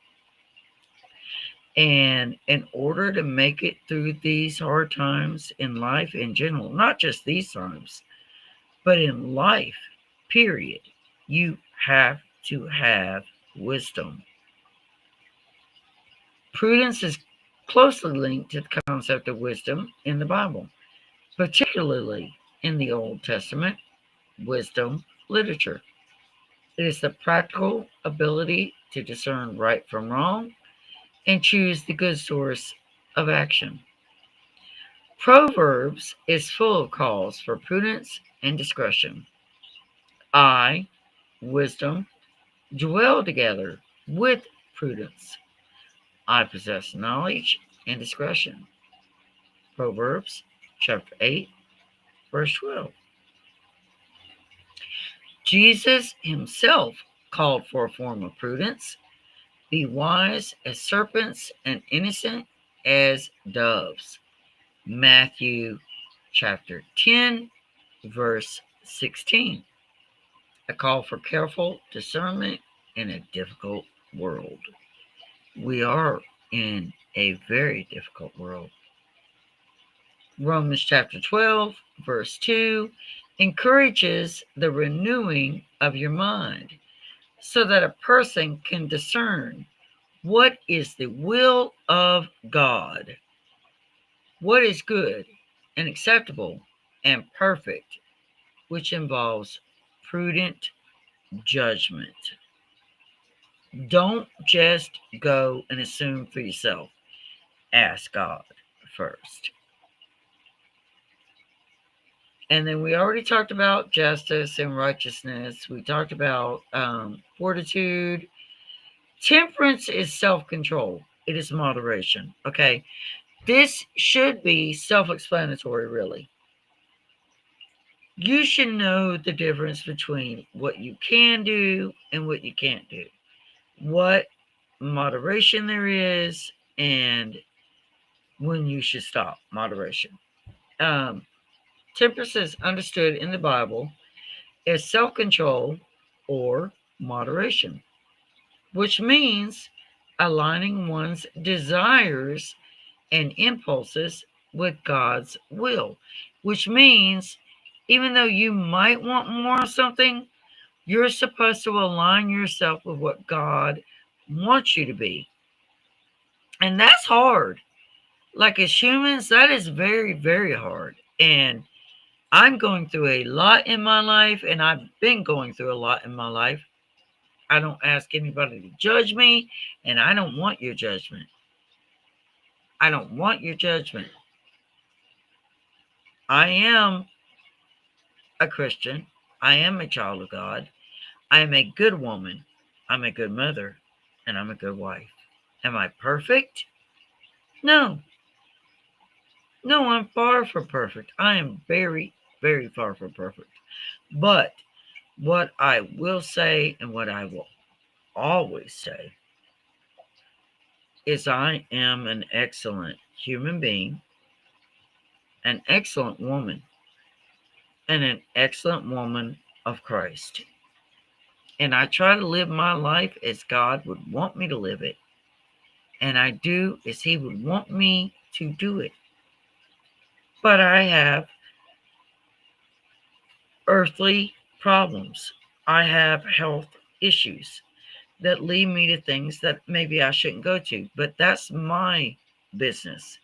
And in order to make it through these hard times in life in general, not just these times, but in life, period, you have to have wisdom. Prudence is closely linked to the concept of wisdom in the Bible, particularly in the Old Testament wisdom literature. It is the practical ability to discern right from wrong and choose the good source of action. Proverbs is full of calls for prudence and discretion. I, wisdom, dwell together with prudence. I possess knowledge and discretion. Proverbs chapter 8, verse 12. Jesus himself called for a form of prudence. Be wise as serpents and innocent as doves. Matthew chapter 10, verse 16. A call for careful discernment in a difficult world. We are in a very difficult world. Romans chapter 12, verse 2 encourages the renewing of your mind so that a person can discern what is the will of God, what is good and acceptable and perfect, which involves prudent judgment. Don't just go and assume for yourself. Ask God first. And then we already talked about justice and righteousness. We talked about fortitude. Temperance is self-control. It is moderation. Okay. This should be self-explanatory, really. You should know the difference between what you can do and what you can't do. What moderation there is and when you should stop moderation. Temperance is understood in the Bible as self-control or moderation, which means aligning one's desires and impulses with God's will, which means even though you might want more of something, you're supposed to align yourself with what God wants you to be. And that's hard. Like as humans, that is very, very hard. And I'm going through a lot in my life, and I've been going through a lot in my life. I don't ask anybody to judge me, and I don't want your judgment. I don't want your judgment. I am a Christian. I am a child of God. I am a good woman. I'm a good mother, and I'm a good wife. Am I perfect? No. No, I'm far from perfect. I am very, very far from perfect. But what I will say and what I will always say is I am an excellent human being, an excellent woman, and an excellent woman of Christ. And I try to live my life as God would want me to live it. And I do as He would want me to do it. But I have earthly problems. I have health issues that lead me to things that maybe I shouldn't go to. But that's my business,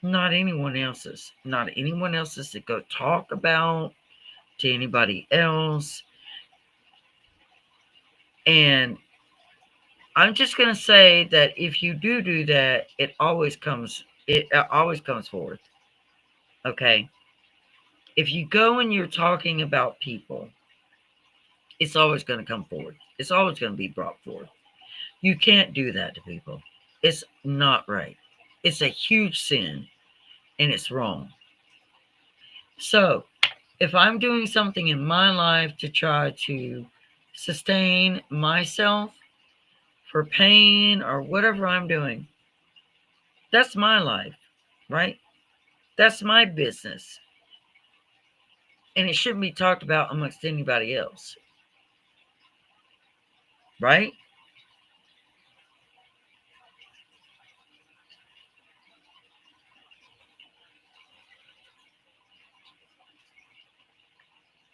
not anyone else's. Not anyone else's to go talk about to anybody else. And I'm just going to say that if you do that, it always comes forth. Okay? If you go and you're talking about people, it's always going to come forward. It's always going to be brought forth. You can't do that to people. It's not right. It's a huge sin and it's wrong. So, if I'm doing something in my life to try to sustain myself for pain or whatever I'm doing, that's my life, right? That's my business. And it shouldn't be talked about amongst anybody else, right?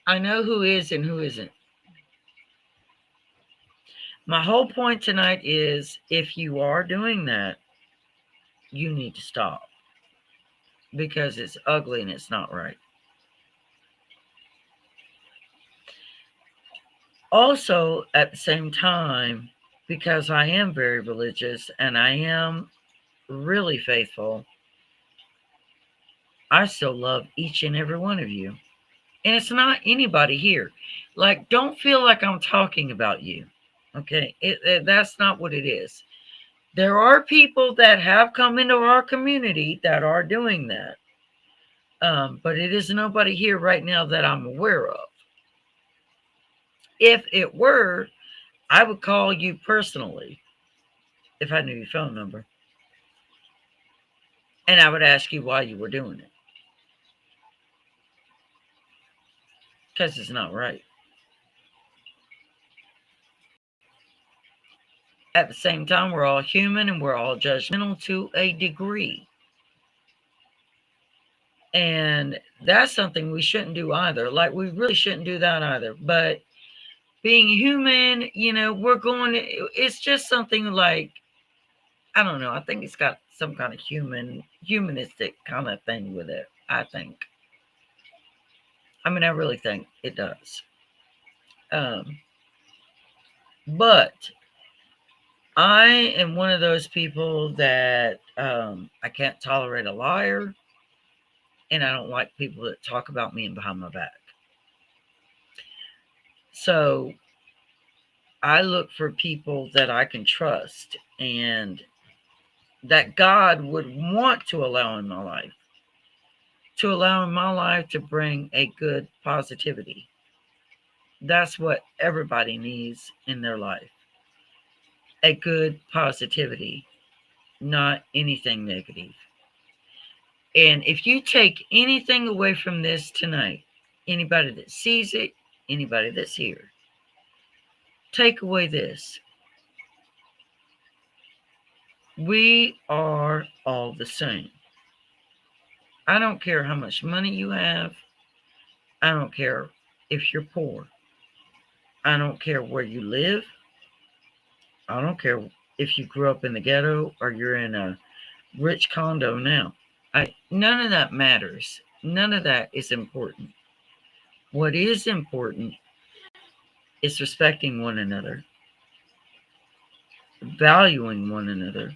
I know who is and who isn't. My whole point tonight is if you are doing that, you need to stop because it's ugly and it's not right. Also, at the same time, because I am very religious and I am really faithful, I still love each and every one of you. And it's not anybody here. Like, don't feel like I'm talking about you. Okay? That's not what it is. There are people that have come into our community that are doing that. But it is nobody here right now that I'm aware of. If it were, I would call you personally if I knew your phone number. And I would ask you why you were doing it. Because it's not right. At the same time, we're all human and we're all judgmental to a degree. And that's something we shouldn't do either. Like, we really shouldn't do that either. But being human, it's just something like, I don't know. I think it's got some kind of humanistic kind of thing with it, I think. I mean, I really think it does. But I am one of those people that I can't tolerate a liar, and I don't like people that talk about me and behind my back. So I look for people that I can trust and that God would want to allow in my life, to bring a good positivity. That's what everybody needs in their life. A good positivity, not anything negative. And if you take anything away from this tonight, anybody that sees it, anybody that's here, take away this. We are all the same. I don't care how much money you have. I don't care if you're poor. I don't care where you live. I don't care if you grew up in the ghetto or you're in a rich condo now. None of that matters. None of that is important. What is important is respecting one another, valuing one another,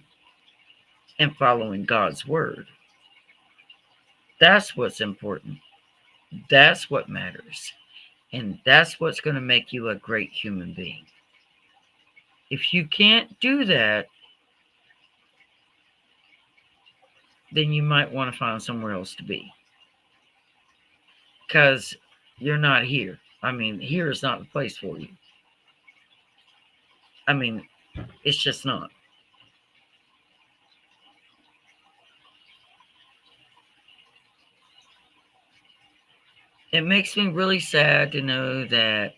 and following God's word. That's what's important. That's what matters. And that's what's going to make you a great human being. If you can't do that, then you might want to find somewhere else to be. Because you're not here. I mean, here is not the place for you. I mean, it's just not. It makes me really sad to know that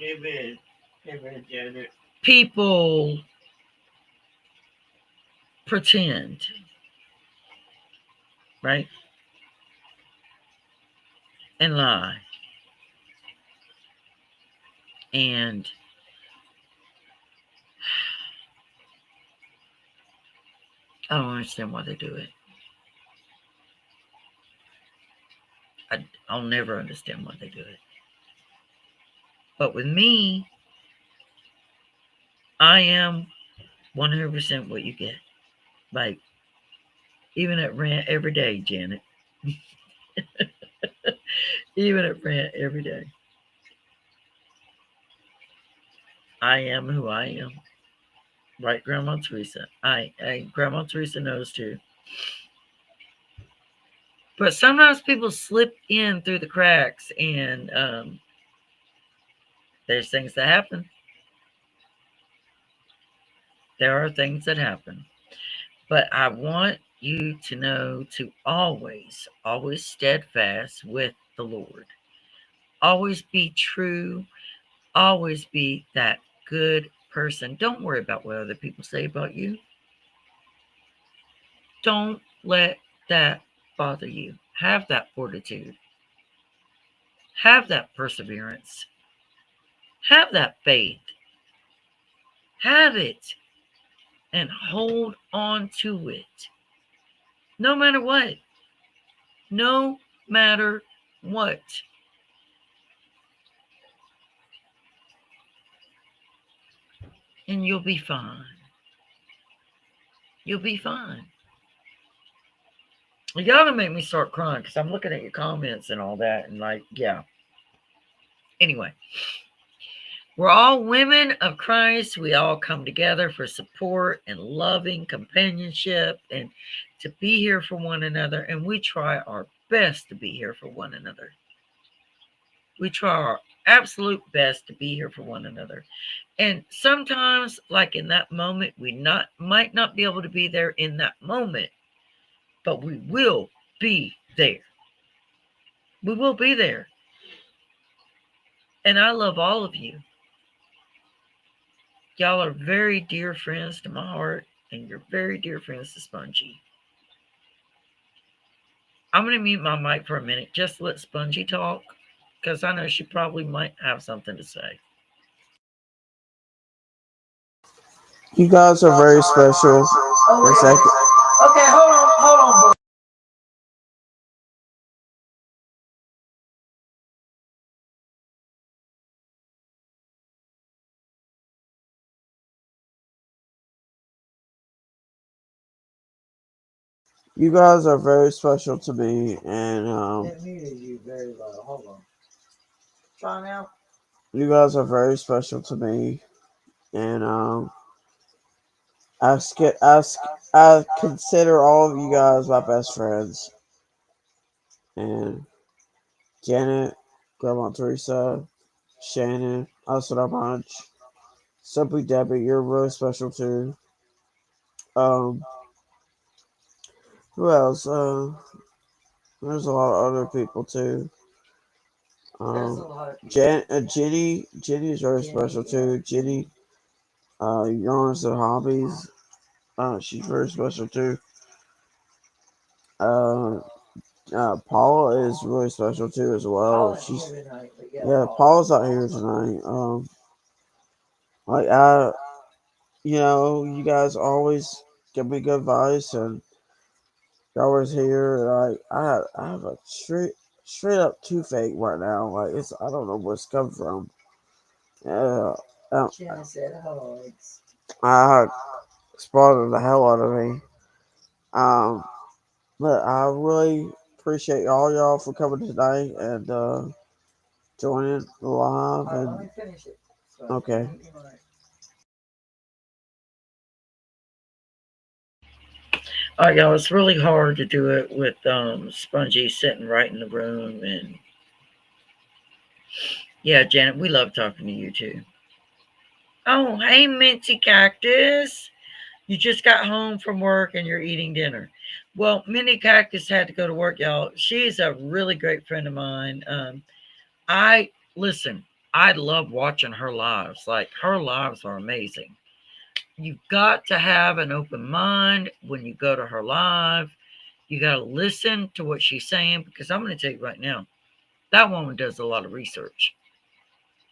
Amen. Amen, Janet. people pretend, right? And lie. And I don't understand why they do it. I'll never understand why they do it. But with me, I am 100% what you get. Like, even at rent every day, Janet. Even at rent every day. I am who I am. Right, Grandma Teresa? Grandma Teresa knows too. But sometimes people slip in through the cracks, and there's things that happen. There are things that happen. But I want you to know to always steadfast with the Lord. Always be true. Always be that good person. Don't worry about what other people say about you. Don't let that bother you. Have that fortitude. Have that perseverance. Have that faith. Have it and hold on to it. No matter what. No matter what. And you'll be fine. You'll be fine. Y'all gonna make me start crying because I'm looking at your comments and all that, and like, yeah. Anyway, we're all women of Christ. We all come together for support and loving companionship and to be here for one another, and we try our best to be here for one another. We try our absolute best to be here for one another. And sometimes, like in that moment, we might not be able to be there in that moment, but we will be there. We will be there. And I love all of you. Y'all are very dear friends to my heart, and you're very dear friends to Spongy. I'm going to mute my mic for a minute. Just let Spongy talk, because I know she probably might have something to say. You guys are very special. Okay, hold on, boy. You guys are very special to me, and That muted you very low. Hold on. Try now. you guys are very special to me, and I consider all of you guys my best friends, and Janet, Grandma Teresa, Shannon, also that much. Simply Debbie, you're really special too. Um, who else? There's a lot of other people too. There's a lot of people. Jenny is very special too. Jenny, Yarns and Hobbies, she's very special too. Uh, Paula is really special too as well. She's Paula's not here tonight. Like you guys always give me good advice, and you're always here. Like I have a straight up toothache right now. Like I don't know where it's come from. Yeah, Jenna said hugs. I bothered the hell out of me. Um, but I really appreciate all y'all for coming tonight and joining the live. All right, let And me finish it. So, okay, all right, y'all. It's really hard to do it with Spongy sitting right in the room, and yeah, Janet, we love talking to you too. Oh, hey, Minty Cactus. You just got home from work and you're eating dinner. Well, Minty Cactus had to go to work, y'all. She's a really great friend of mine. I listen. I love watching her lives. Like her lives are amazing. You've got to have an open mind when you go to her live. You got to listen to what she's saying because I'm going to tell you right now, that woman does a lot of research.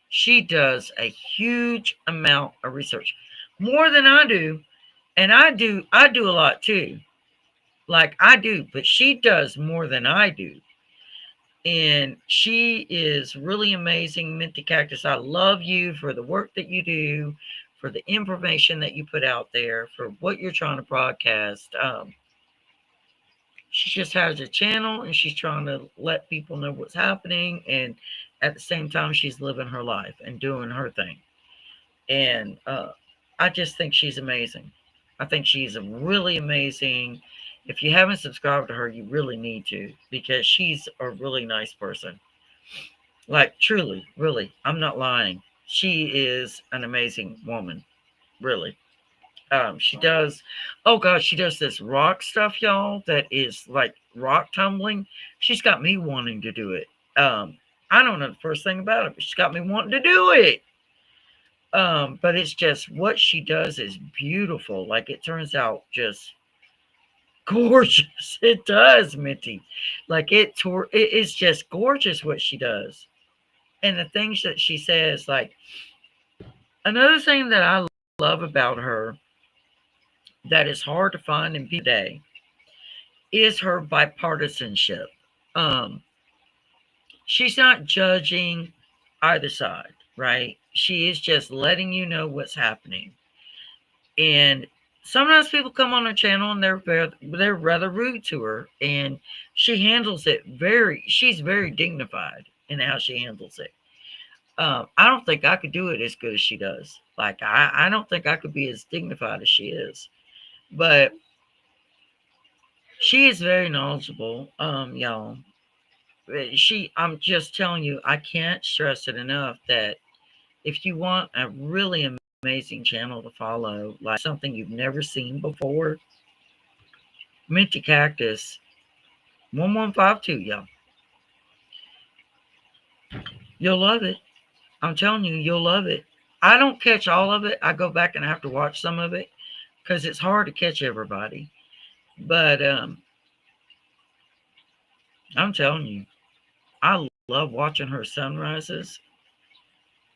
She does a huge amount of research, more than I do, and I do a lot too. Like I do, but she does more than I do. And she is really amazing. Minty Cactus, I love you for the work that you do, for the information that you put out there, for what you're trying to broadcast. She just has a channel and she's trying to let people know what's happening. And at the same time, she's living her life and doing her thing. And I just think she's amazing. I think she's a really amazing. If you haven't subscribed to her, you really need to because she's a really nice person. Like truly, really, I'm not lying. She is an amazing woman, really. She does. Oh gosh, she does this rock stuff, y'all. That is like rock tumbling. She's got me wanting to do it. I don't know the first thing about it, but she's got me wanting to do it. But it's just what she does is beautiful. Like it turns out just gorgeous. It does, Minty. Like it is just gorgeous what she does. And the things that she says, like another thing that I love about her that is hard to find in people today is her bipartisanship. Um, she's not judging either side, right? She is just letting you know what's happening. And sometimes people come on her channel and they're rather rude to her, and she handles it she's very dignified in how she handles it. I don't think I could do it as good as she does. Like I don't think I could be as dignified as she is, but she is very knowledgeable, y'all. I'm just telling you, I can't stress it enough that if you want a really amazing channel to follow, like something you've never seen before, Minty Cactus 1152, y'all. You'll love it. I'm telling you, you'll love it. I don't catch all of it. I go back and I have to watch some of it because it's hard to catch everybody. But I'm telling you, I love watching her sunrises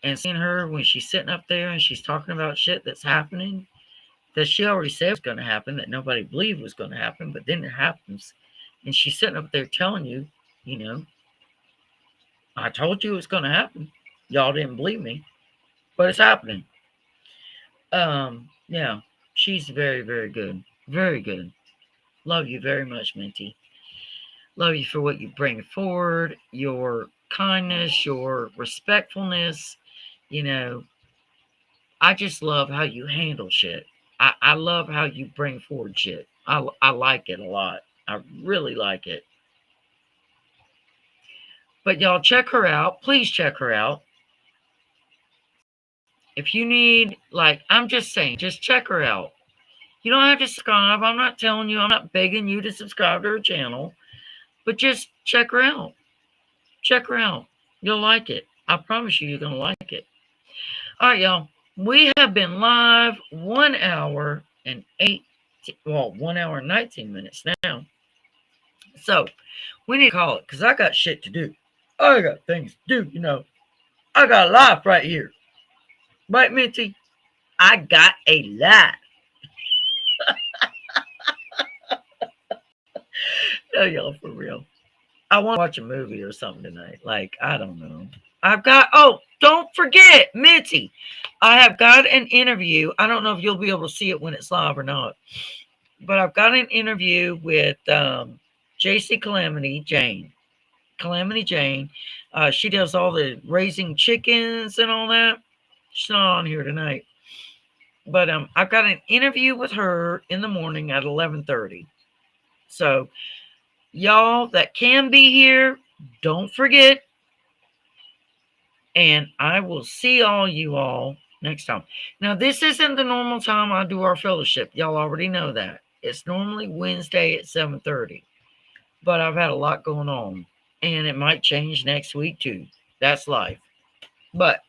and seeing her when she's sitting up there and she's talking about shit that's happening that she already said was going to happen, that nobody believed was going to happen, but then it happens. And she's sitting up there telling you, you know, I told you it was going to happen. Y'all didn't believe me, but it's happening. Yeah, she's very, very good. Very good. Love you very much, Minty. Love you for what you bring forward, your kindness, your respectfulness. You know, I just love how you handle shit. I love how you bring forward shit. I like it a lot. I really like it. But y'all check her out. Please check her out. If you need, like, I'm just saying, just check her out. You don't have to subscribe. I'm not telling you, I'm not begging you to subscribe to her channel, but just check her out. Check her out. You'll like it. I promise you, you're going to like it. All right, y'all. We have been live 1 hour and 1 hour and 19 minutes now. So we need to call it because I got shit to do. I got things to do, you know. I got a life right here. Right, Minty? I got a life. No, y'all, for real. I want to watch a movie or something tonight. Like, I don't know. Don't forget, Minty. I have got an interview. I don't know if you'll be able to see it when it's live or not. But I've got an interview with JC Calamity Jane. Calamity Jane. She does all the raising chickens and all that. She's not on here tonight. But I've got an interview with her in the morning at 11:30. So, y'all that can be here, don't forget. And I will see all you all next time. Now, this isn't the normal time I do our fellowship. Y'all already know that. It's normally Wednesday at 7:30. But I've had a lot going on. And it might change next week too. That's life. But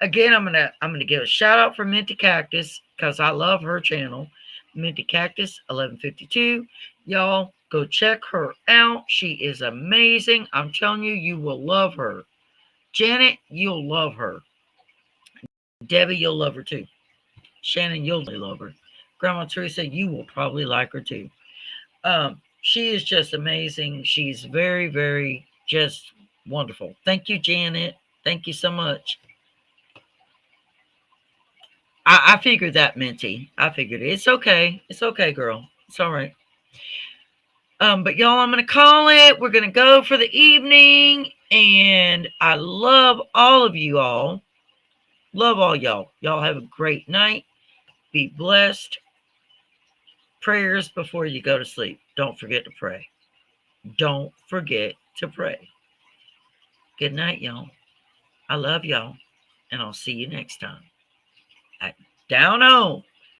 again, I'm gonna give a shout out for Minty Cactus because I love her channel. Minty Cactus 1152. Y'all go check her out. She is amazing. I'm telling you, you will love her. Janet, you'll love her. Debbie, you'll love her too. Shannon, you'll love her. Grandma Teresa, you will probably like her too. She is just amazing. She's very, very just wonderful. Thank you, Janet. Thank you so much. I figured that, Minty. I figured it. It's okay. It's okay, girl. It's all right. But y'all, I'm going to call it. We're going to go for the evening. And I love all of you all. Love all y'all. Y'all have a great night. Be blessed. Prayers before you go to sleep. Don't forget to pray. Don't forget to pray. Good night, y'all. I love y'all. And I'll see you next time. Down home.